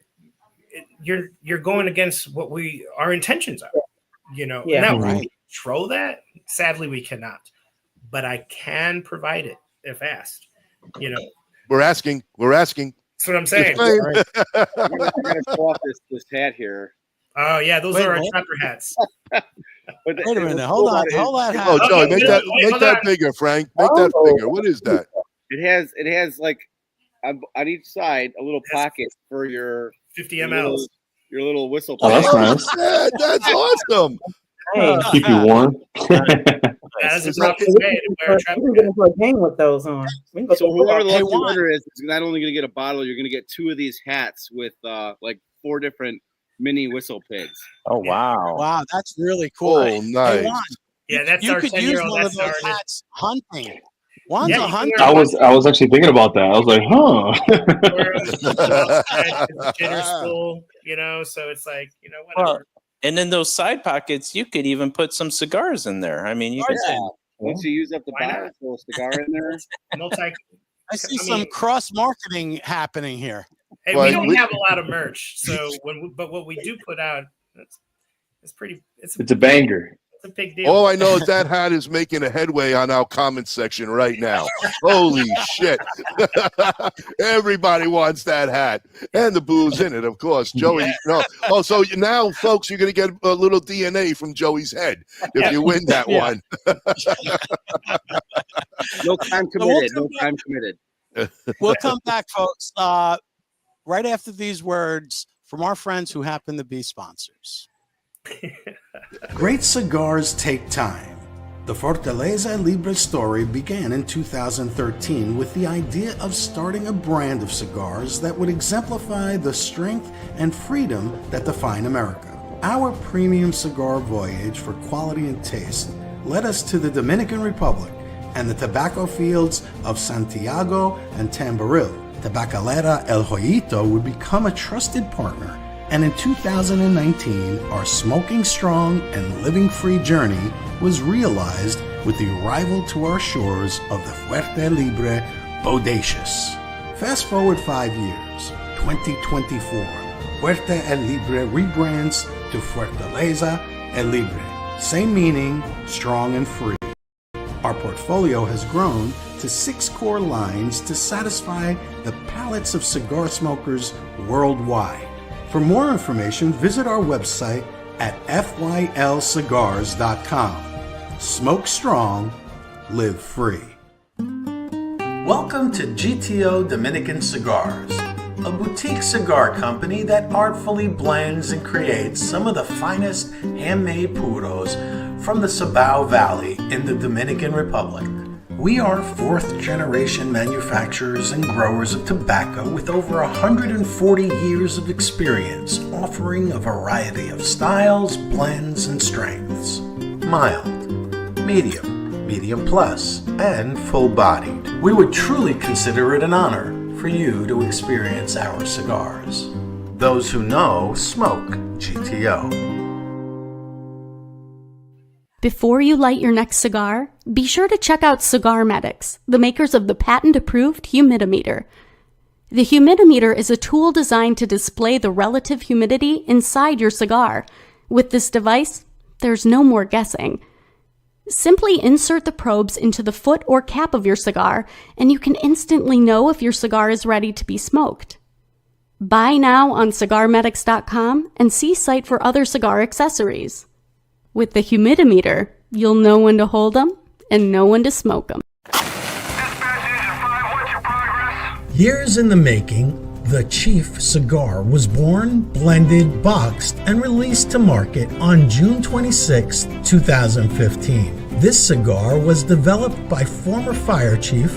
going against what our intentions are, Now we control that. Sadly, we cannot, but I can provide it if asked, We're asking. That's what I'm saying. I gotta pull off this hat here. Oh yeah, those are our trapper hats. Wait a minute, hold on. Oh, Joey, make that bigger, Frank. Make that bigger. What is that? It has like on each side a little pocket for your 50 mLs. Your little whistle. Oh, that's nice. Yeah, that's awesome. Keep you warm. As a proper we're going to play a game with those on. So whoever the lucky winner is not only going to get a bottle, you're going to get 2 of these hats with like 4 different mini WhistlePigs. Oh wow! Wow, that's really cool. Oh, nice. Yeah, that's you our could 10-year-old. use one of those hats hunting. Juan's Yeah, a hunter. I was actually thinking about that. I was like, Jitter school, so it's like, whatever. Well, and in those side pockets, you could even put some cigars in there. I mean, you could. Once you use up the bottle, throw a cigar in there. I see some cross marketing happening here. Hey, we don't have a lot of merch, so but what we do put out, it's pretty. It's a banger. It's a big deal. All I know is that hat is making a headway on our comment section right now. Holy shit! Everybody wants that hat, and the booze in it, of course. Joey, no. Oh, so now, folks, you're gonna get a little DNA from Joey's head if you win that one. No time committed. No time committed. We'll come back, folks. Right after these words from our friends who happen to be sponsors. Great cigars take time. The Fortaleza Libre story began in 2013 with the idea of starting a brand of cigars that would exemplify the strength and freedom that define America. Our premium cigar voyage for quality and taste led us to the Dominican Republic and the tobacco fields of Santiago and Tamboril, Tabacalera El Joyito would become a trusted partner, and in 2019, our smoking strong and living free journey was realized with the arrival to our shores of the Fuerte Libre Bodacious. Fast forward 5 years, 2024, Fuerte El Libre rebrands to Fortaleza El Libre. Same meaning, strong and free. Our portfolio has grown to 6 core lines to satisfy the palates of cigar smokers worldwide. For more information, visit our website at fylcigars.com. Smoke strong, live free. Welcome to GTO Dominican Cigars, a boutique cigar company that artfully blends and creates some of the finest handmade puros from the Cibao Valley in the Dominican Republic. We are 4th generation manufacturers and growers of tobacco with over 140 years of experience, offering a variety of styles, blends, and strengths. Mild, medium, medium plus, and full-bodied. We would truly consider it an honor for you to experience our cigars. Those who know smoke GTO. Before you light your next cigar, be sure to check out Cigar Medics, the makers of the patent-approved humidimeter. The humidimeter is a tool designed to display the relative humidity inside your cigar. With this device, there's no more guessing. Simply insert the probes into the foot or cap of your cigar, and you can instantly know if your cigar is ready to be smoked. Buy now on cigarmedics.com and see site for other cigar accessories. With the humidimeter, you'll know when to hold them and know when to smoke them. Years in the making, the Chief cigar was born, blended, boxed, and released to market on June 26, 2015. This cigar was developed by former fire chief,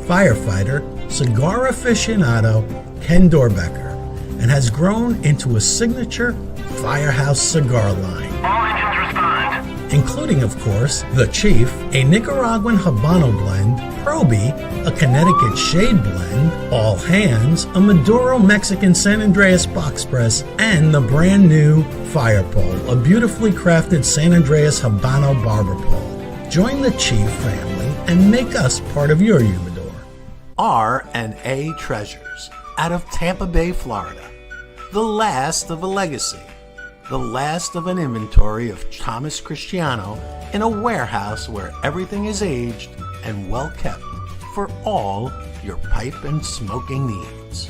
firefighter, cigar aficionado Ken Dorbecker, and has grown into a signature Firehouse cigar line. All engines respond. Including, of course, the Chief, a Nicaraguan Habano blend, Proby, a Connecticut Shade blend, All Hands, a Maduro Mexican San Andreas box press, and the brand new Fire Pole, a beautifully crafted San Andreas Habano barber pole. Join the Chief family and make us part of your humidor. R&A Treasures, out of Tampa Bay, Florida. The last of a legacy. The last of an inventory of Thomas Cristiano in a warehouse where everything is aged and well kept for all your pipe and smoking needs.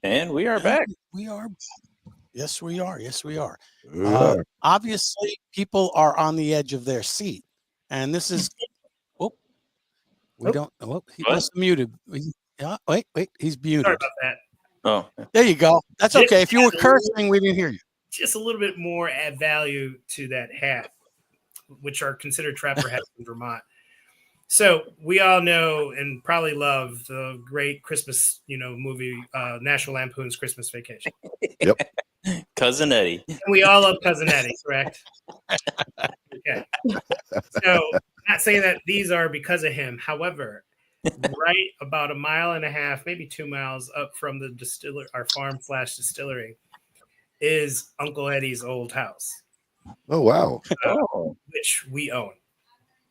And we are back. We are. Yes, we are. Yes, we are. Yeah. Obviously, people are on the edge of their seat. And this is. Oh, we don't. Oh, he was muted. Yeah, wait. He's muted. Sorry about that. Oh, there you go. That's okay. If you were cursing, we didn't hear you. Just a little bit more add value to that hat, which are considered trapper hats in Vermont. So we all know and probably love the great Christmas, movie, National Lampoon's Christmas Vacation. Yep. Cousin Eddie. And we all love Cousin Eddie, correct? Okay. So not saying that these are because of him. However, right about 1.5 miles, maybe 2 miles up from the our farm/distillery is Uncle Eddie's old house. Oh, wow. Which we own.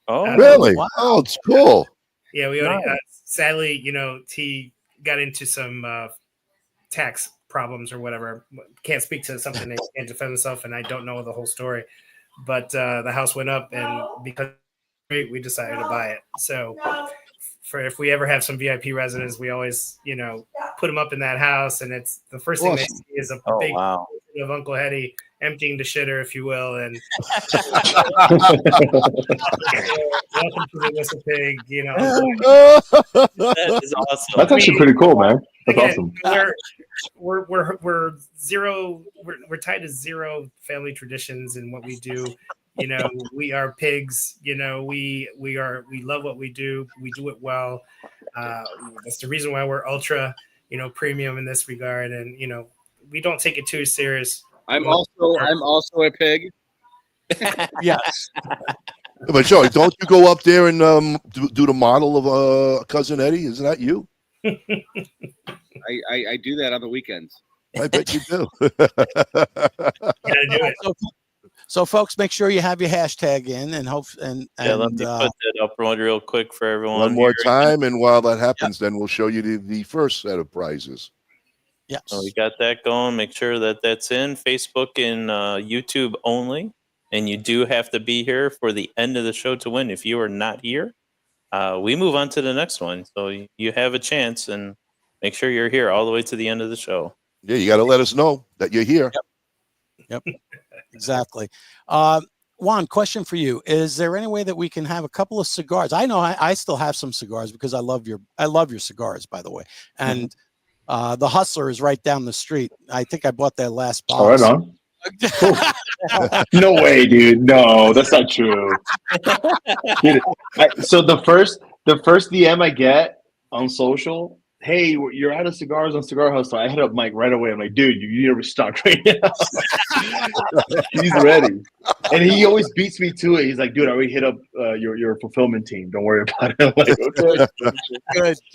Oh, really? Wow. Oh, it's cool. Yeah, we own it. Sadly, he got into some tax problems or whatever. Can't speak to something that he can't defend himself, and I don't know the whole story. But the house went up, and because we decided to buy it. So for if we ever have some VIP residents, we always, put them up in that house, and it's the first thing they see is a big picture of Uncle Eddie emptying the shitter, if you will, and welcome to the WhistlePig. that is awesome. That's actually pretty cool, man. That's awesome. We're zero. We're tied to zero family traditions in what we do. We are pigs. We love what we do. We do it well. That's the reason why we're ultra, premium in this regard, and we don't take it too serious. I'm also a pig. Yes. But Joey, don't you go up there and do the model of Cousin Eddie? Isn't that you? I do that on the weekends. I bet you do. Gotta do it. So, folks, make sure you have your hashtag in and hope and let me put that up real quick for everyone. One more time, and while that happens, then we'll show you the first set of prizes. Yes. So we got that going. Make sure that that's in Facebook and YouTube only. And you do have to be here for the end of the show to win. If you are not here, we move on to the next one. So you have a chance, and make sure you're here all the way to the end of the show. Yeah, you got to let us know that you're here. Yep. Exactly. Juan, question for you. Is there any way that we can have a couple of cigars? I know I still have some cigars because I love your cigars, by the way. And the Hustler is right down the street. I think I bought that last box. All right on. No way, dude. No, that's not true. Dude, so the first DM I get on social, hey, you're out of cigars on Cigar Hustler. I hit up Mike right away. I'm like, dude, you need to restock right now. He's ready. And he always beats me to it. He's like, dude, I already hit up your fulfillment team. Don't worry about it. I'm like, okay.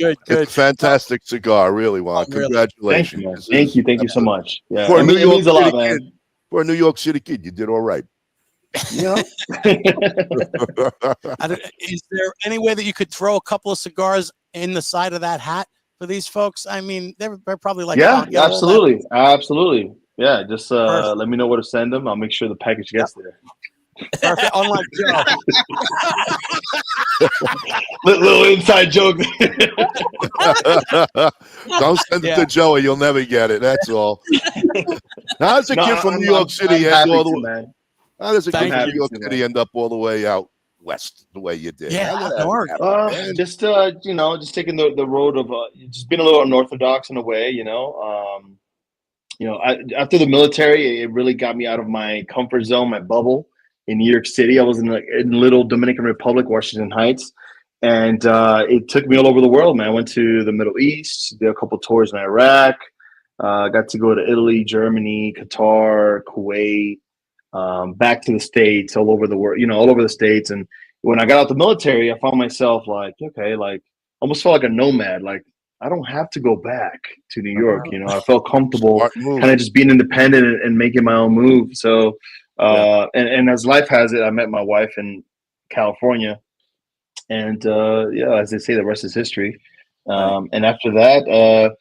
Good. It's a fantastic cigar, really, Juan. Congratulations. Thank you so much. Yeah, For it means a lot, man. Kid, for a New York City kid, you did all right. Yeah. Is there any way that you could throw a couple of cigars in the side of that hat for these folks? I mean, they're probably like, yeah, absolutely. Yeah, just let me know where to send them. I'll make sure the package gets there. Perfect. Unlike Joe. little inside joke. Don't send it to Joey. You'll never get it. That's all. How does a kid from New York City end all the way? How does a kid from New York City end up all the way out west the way you did? Just taking the road of just being a little unorthodox in a way, after the military, it really got me out of my comfort zone, my bubble in New York City. I was in little Dominican Republic, Washington Heights, and it took me all over the world, man. I went to the Middle East, did a couple tours in Iraq, got to go to Italy, Germany, Qatar, Kuwait, back to the States, all over the world, all over the States. And when I got out the military, I found myself almost felt like a nomad. Like, I don't have to go back to New York. I felt comfortable kind of just being independent and making my own move. So, and as life has it, I met my wife in California, and as they say, the rest is history. And after that,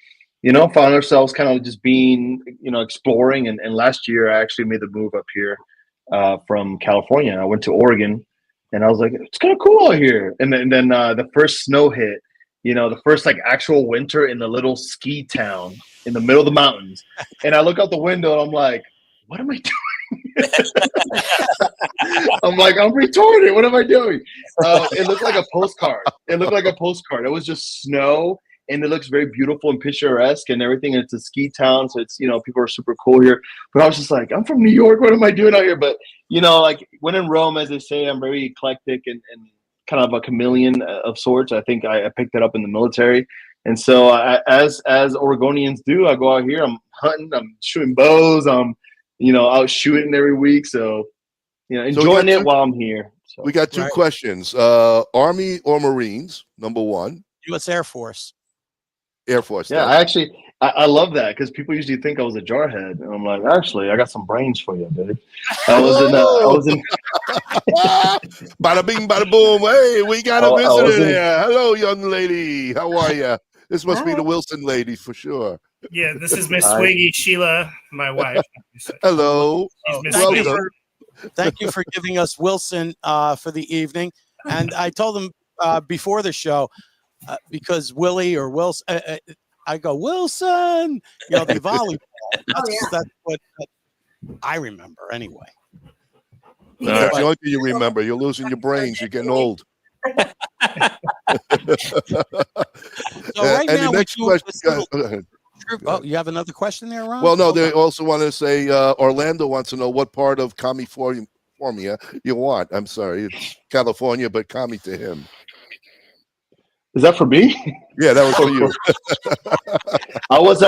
found ourselves kind of just being, exploring. And last year, I actually made the move up here from California. I went to Oregon, and I was like, it's kind of cool out here. And then the first snow hit. The first actual winter in the little ski town in the middle of the mountains. And I look out the window and I'm like, what am I doing? I'm like, I'm retarded. What am I doing? It looked like a postcard. It was just snow, and it looks very beautiful and picturesque and everything. And it's a ski town. So it's, people are super cool here. But I was just like, I'm from New York. What am I doing out here? But, when in Rome, as they say, I'm very eclectic and kind of a chameleon of sorts. I think I picked it up in the military. And so as Oregonians do, I go out here, I'm hunting, I'm shooting bows, I'm, out shooting every week. So, enjoying it while I'm here. So. We got two questions. Army or Marines, number one. U.S. Air Force. Air Force. Yeah, I love that because people usually think I was a jarhead, and I'm like, actually, I got some brains for you, babe. I was in. Bada bing, bada boom. Hey, we got a visitor here. Hello, young lady. How are you? This must be the Wilson lady for sure. Yeah, this is Miss Swiggy Sheila, my wife. Hello. Thank you for giving us Wilson for the evening. And I told them before the show because Willie or Wilson. I go, Wilson, the volleyball. That's what I remember anyway. That's the only thing you remember. You're losing your brains. You're getting old. So right now, the next question. Oh, you have another question there, Ron? Well, no, they also want to say Orlando wants to know what part of California you want. I'm sorry, it's California, but Cami to him. Is that for me? Yeah, that was for you. I was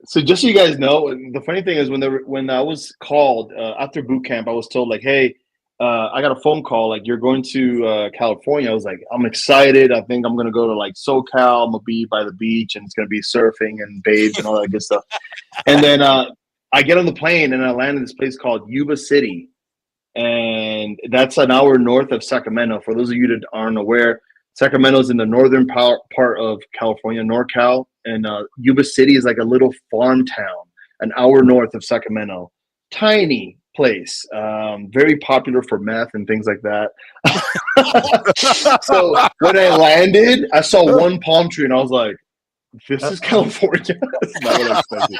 so just so you guys know, the funny thing is when I was called after boot camp, I was told hey, I got a phone call like, you're going to California. I was like, I'm excited. I think I'm gonna go to like SoCal. I'm gonna be by the beach, and it's gonna be surfing and babes and all that good stuff. And then I get on the plane and I land in this place called Yuba City, and that's an hour north of Sacramento. For those of you that aren't aware, Sacramento's in the northern part of California, NorCal, and Yuba City is like a little farm town, an hour north of Sacramento. Tiny place, very popular for meth and things like that. So when I landed, I saw one palm tree and I was like, this is California. That's not what I expected.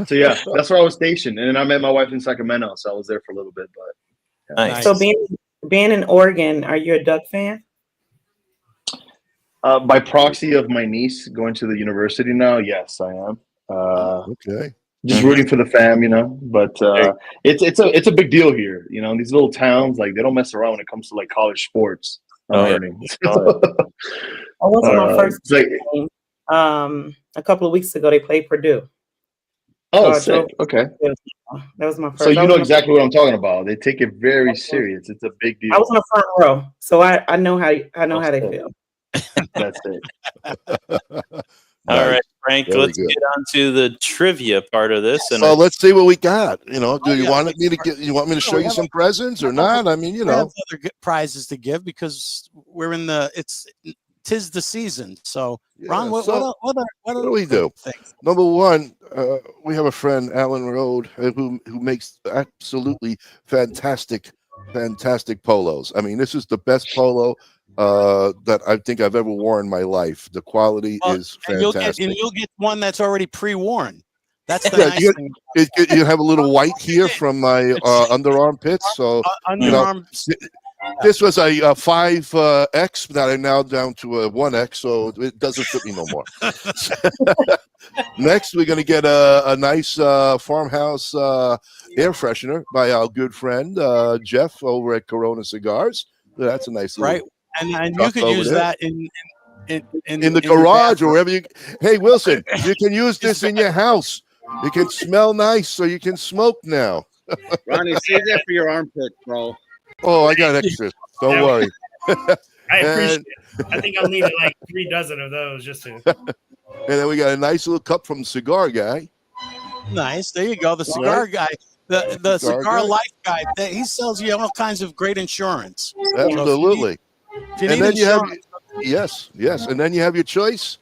So yeah, that's where I was stationed. And then I met my wife in Sacramento, so I was there for a little bit. But yeah. Nice. So being in Oregon, are you a Duck fan? By proxy of my niece going to the university now, yes, I am. Okay. Just rooting for the fam, you know. But it's a big deal here, you know. These little towns, like, they don't mess around when it comes to like college sports. I'm learning. I was on my first game. A couple of weeks ago, they played Purdue. Oh, sick. Okay. That was my first. So you know exactly what I'm talking about. They take it very serious. It's a big deal. I was in the front row, so I know how they feel. That's it. All right, Frank, let's get on to the trivia part of this. And so let's see what we got. You know, do you want me to you want me to show you some presents or not? I mean, you know, have other prizes to give because we're in tis the season. So, Ron, what do we do? Number one, we have a friend, Alan Rode, who makes absolutely fantastic polos. I mean, this is the best polo that I think I've ever worn in my life. The quality is fantastic. You'll get one that's already pre-worn. That's the nice thing. You have a little white here from my underarm pits. So underarm. This was a 5X that I'm now down to a 1X, so it doesn't fit me no more. Next, we're going to get a nice farmhouse air freshener by our good friend Jeff over at Corona Cigars. That's a nice right. And you could use that in the garage or wherever you. Hey, Wilson, you can use this in your house. You can smell nice, so you can smoke now. Ronnie, save that for your armpit, bro. Oh, I got extras. Don't worry. I appreciate it. I think I'll need like 3 dozen of those just to. And then we got a nice little cup from Cigar Guy. Nice. There you go. The Cigar Guy. The cigar life guy. He sells you all kinds of great insurance. Absolutely. And then you have yes. And then you have your choice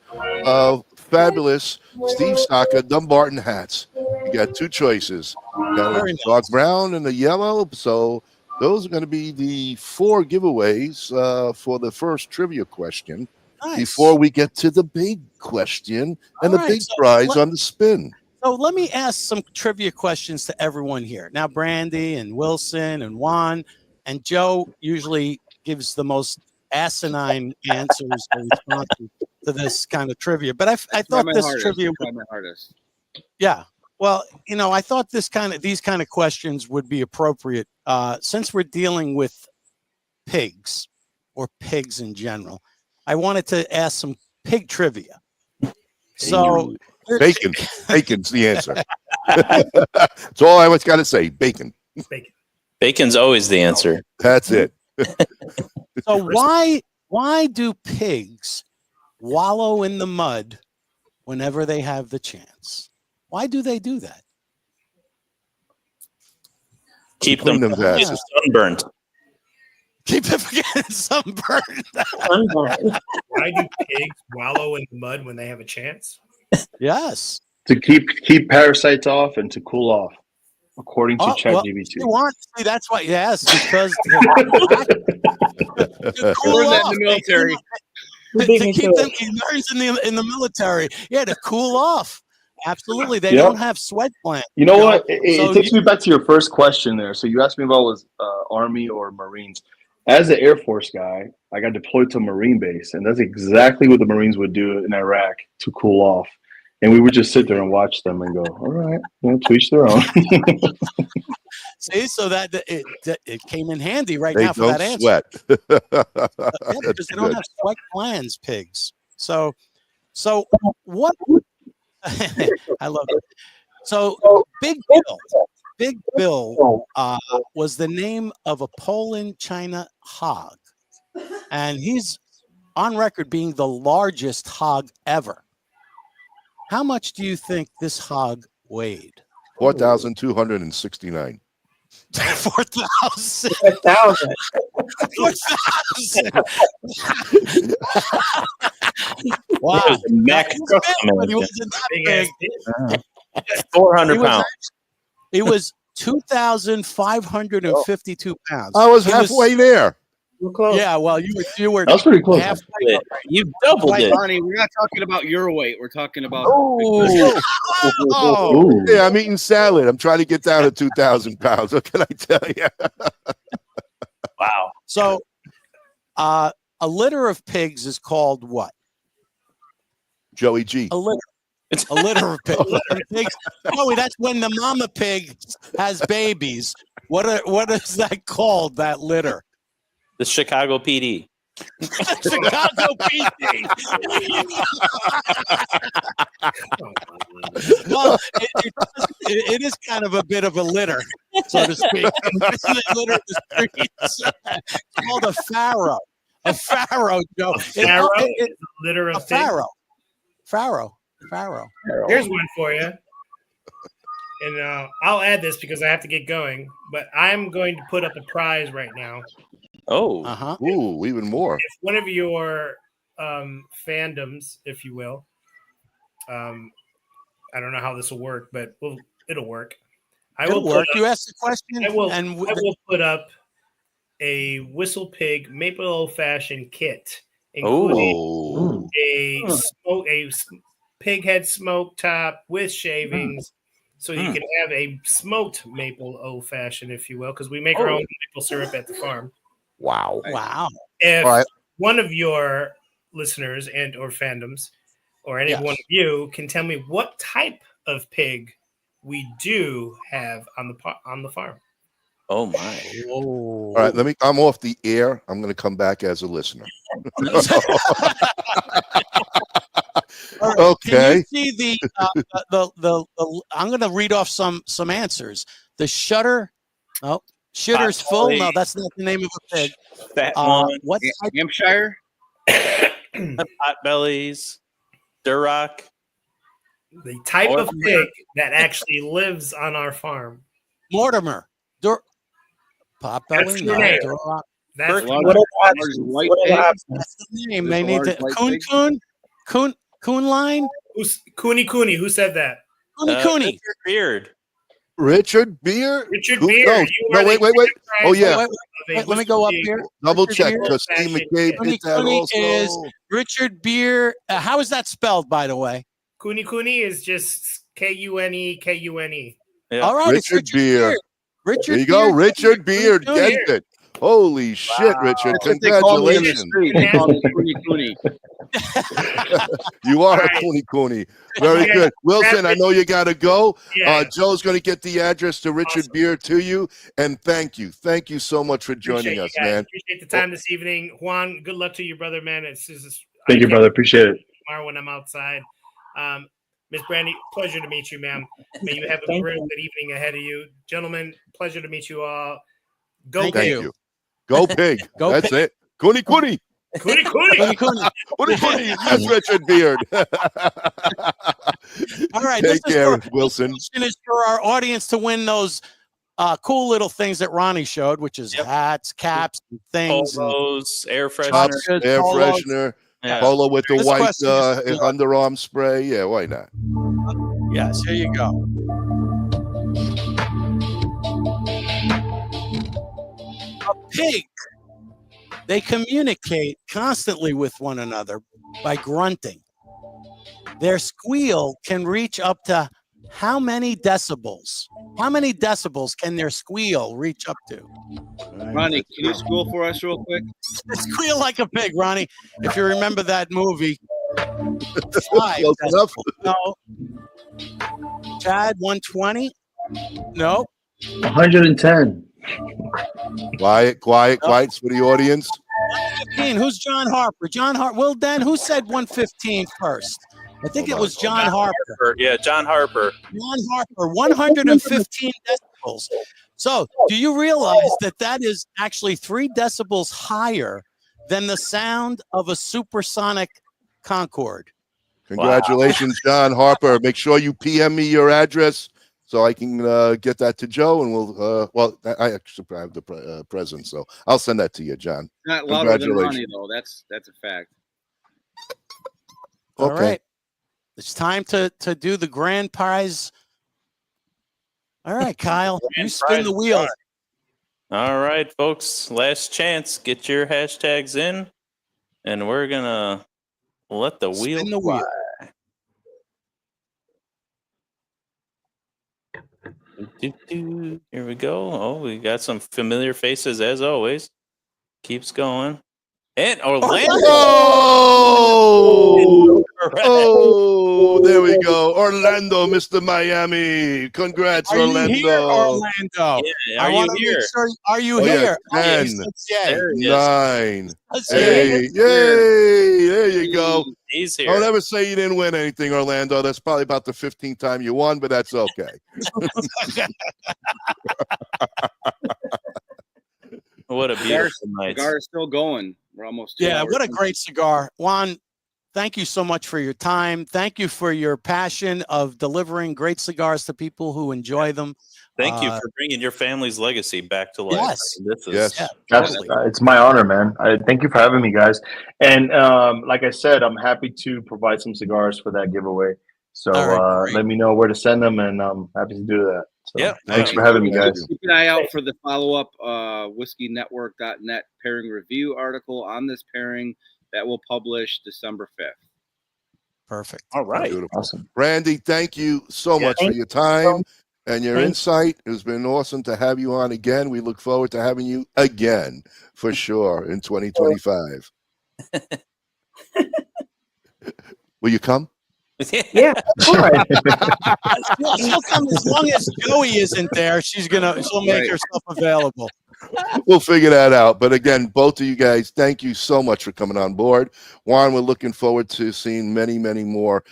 of fabulous Steve Saka Dumbarton hats. You got 2 choices. You got a dark brown and the yellow. So those are going to be the 4 giveaways for the first trivia question. Nice. Before we get to the big question and the big prize on the spin. So let me ask some trivia questions to everyone here. Now, Brandi and Wilson and Juan and Joe usually gives the most asinine answers or responses to this kind of trivia. But I thought this trivia would, my hardest. Yeah. Well, you know, I thought these kind of questions would be appropriate since we're dealing with pigs or pigs in general. I wanted to ask some pig trivia. So bacon's the answer. That's all I was got to say. Bacon. Bacon's always the answer. That's it. So why do pigs wallow in the mud whenever they have the chance? Why do they do that? Keep them sunburned. Keep them getting sunburned. Why do pigs wallow in the mud when they have a chance? Yes. To keep parasites off and to cool off, according to ChatGPT. That's why. Yes, because to cool off, in the military. To keep them in the military. Yeah, to cool off. Absolutely. They don't have sweat glands. You know what? It takes me back to your first question there. So you asked me about was Army or Marines. As an Air Force guy, I got deployed to a Marine base, and that's exactly what the Marines would do in Iraq to cool off. And we would just sit there and watch them and go, all right, to each their own. See, so that it came in handy now for that answer. Sweat. Because they don't have sweat glands, pigs. So what? I love it. So, Big Bill. Big Bill was the name of a Poland China hog, and he's on record being the largest hog ever. How much do you think this hog weighed? 4,269. 4,000. 4,000. 4,000. Wow. Mac He was big, but he wasn't that big. 400 pounds. It was 2,552 pounds. I was halfway there. We're close. Yeah, well, you were. That's pretty close. halfway. You doubled it. Bonnie, we're not talking about your weight. We're talking about. Oh. Ooh. Yeah, I'm eating salad. I'm trying to get down to 2,000 pounds. What can I tell you? Wow. So, a litter of pigs is called what? Joey G. A litter. A litter of pigs. Joey, that's when the mama pig has babies. What is that called? That litter? The Chicago PD. Chicago PD. Well, it is kind of a bit of a litter, so to speak. Litter in the streets. It's called a pharaoh. A pharaoh, Joe. Pharaoh? Litter A of pigs? pharaoh. Pharaoh. Here's one for you. And I'll add this because I have to get going, but I'm going to put up a prize right now. Oh. Uh-huh. Ooh, even more. If one of your fandoms, if you will, I don't know how this will work, but it'll work. It'll work. You asked the question, I will put up a WhistlePig Maple Old Fashioned kit, including a pig head smoke top with shavings, so you can have a smoked maple old fashioned, if you will, because we make our own maple syrup at the farm. Wow. If one of your listeners and or fandoms or any one of you can tell me what type of pig we do have on the farm. Oh my. All right, I'm off the air. I'm going to come back as a listener. Okay. Can you see the I'm going to read off some answers. The shutter's full. No, that's not the name of a pig. That one. What Hampshire? Pot bellies. Duroc. The type of pig that actually lives on our farm. Mortimer. Pot belly. No, Duroc. That's the name. They need to Coon line. Who's Cooney? Who said that? Cooney. Beard. Richard Beard? Beard. No, wait. Oh, yeah. Wait, let me go up here. Double check, because Steve McCabe did that also. Is Richard Beard. How is that spelled, by the way? Cooney is just Kune. Yeah. All right, Richard Beard. Richard There you go. Richard Beard gets it. Holy shit, Richard. Congratulations. You are a Cooney. Very good. Wilson, I know you got to go. Yeah. Joe's going to get the address to Richard Beard to you. And thank you. Thank you so much for joining us, man. Appreciate the time this evening. Juan, good luck to you, brother, man. Thank you, brother. Appreciate it. Tomorrow when I'm outside. Miss Brandi, pleasure to meet you, ma'am. May you have a great good evening ahead of you. Gentlemen, pleasure to meet you all. Thank you. Go Pig. Go That's Pig. it. Cooney. Cooney. That's Richard Beard. All right. Take care, Wilson. This is for our audience to win those cool little things that Ronnie showed, which is hats, caps, and things. Polos, air freshener. Tops, air freshener. Yeah. Polo with the This white question is- underarm spray. Yeah, why not? Yes, here you go. A pig. They communicate constantly with one another by grunting. Their squeal can reach up to how many decibels? How many decibels can their squeal reach up to? Ronnie, can you squeal for us real quick? Squeal like a pig, Ronnie. If you remember that movie. 5 Close enough. No. Chad, 120? No. 110. Quiet for the audience. 115. Who's John Harper? Will Den, who said 115 first? I think it was John Harper. Yeah, John Harper. John Harper, 115 decibels. decibels. So, do you realize that that is actually 3 decibels higher than the sound of a supersonic Concorde? Congratulations, John Harper. Make sure you PM me your address so I can get that to Joe, and we'll. Well, I actually have the present, so I'll send that to you, John. Not louder than Ronnie, though. That's a fact. Okay. All right. It's time to do the grand prize. All right, Kyle, you spin the wheel. All right, folks. Last chance. Get your hashtags in, and we're gonna let the wheel spin the fly. wheel. Here we go. Oh, we got some familiar faces as always. Keeps going. And Orlando. Oh, there we go. Orlando, Mr. Miami. Congrats, Are Orlando. You here, Orlando? Yeah, are you here? Sure, are you here? 10, Yay. 9. Yay. Yay. There you go. He's here. Don't ever say you didn't win anything, Orlando. That's probably about the 15th time you won, but that's okay. What a beautiful night. Cigar is still going. We're almost 2 hours. What a great cigar. Juan, thank you so much for your time. Thank you for your passion of delivering great cigars to people who enjoy them. Thank you for bringing your family's legacy back to life. Yes. It's my honor, man. Thank you for having me, guys. And like I said, I'm happy to provide some cigars for that giveaway. So let me know where to send them, and I'm happy to do that. So thanks for having me, guys. Keep an eye out for the follow-up whiskeynetwork.net pairing review article on this pairing that will publish December 5th. Perfect. All right. Beautiful. Awesome. Brandi, thank you so much for your time and your insight. It's been awesome to have you on again. We look forward to having you again for sure in 2025. Will you come? Yeah, of course. She'll come as long as Joey isn't there. She'll make herself available. We'll figure that out. But again, both of you guys, thank you so much for coming on board. Juan, we're looking forward to seeing many, many more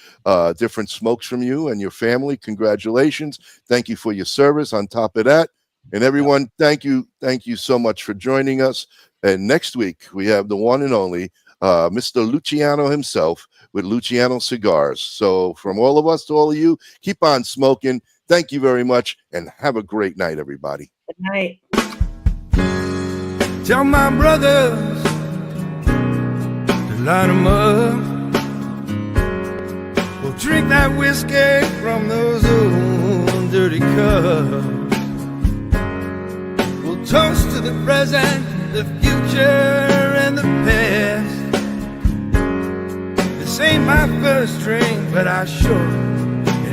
different smokes from you and your family. Congratulations. Thank you for your service on top of that. And everyone, thank you so much for joining us. And next week, we have the one and only Mr. Luciano himself with Luciano Cigars. So from all of us to all of you, keep on smoking. Thank you very much, and have a great night, everybody. Good night. Tell my brothers to line them up. We'll drink that whiskey from those old dirty cups. We'll toast to the present, the future, and the past. This ain't my first drink, but it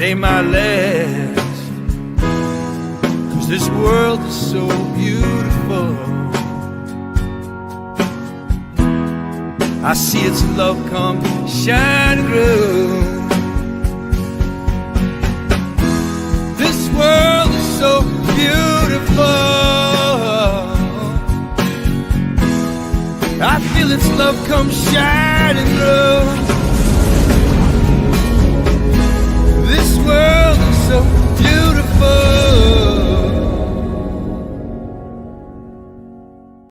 ain't my last. 'Cause this world is so beautiful. I see its love come shining through. This world is so beautiful. I feel its love come shining through.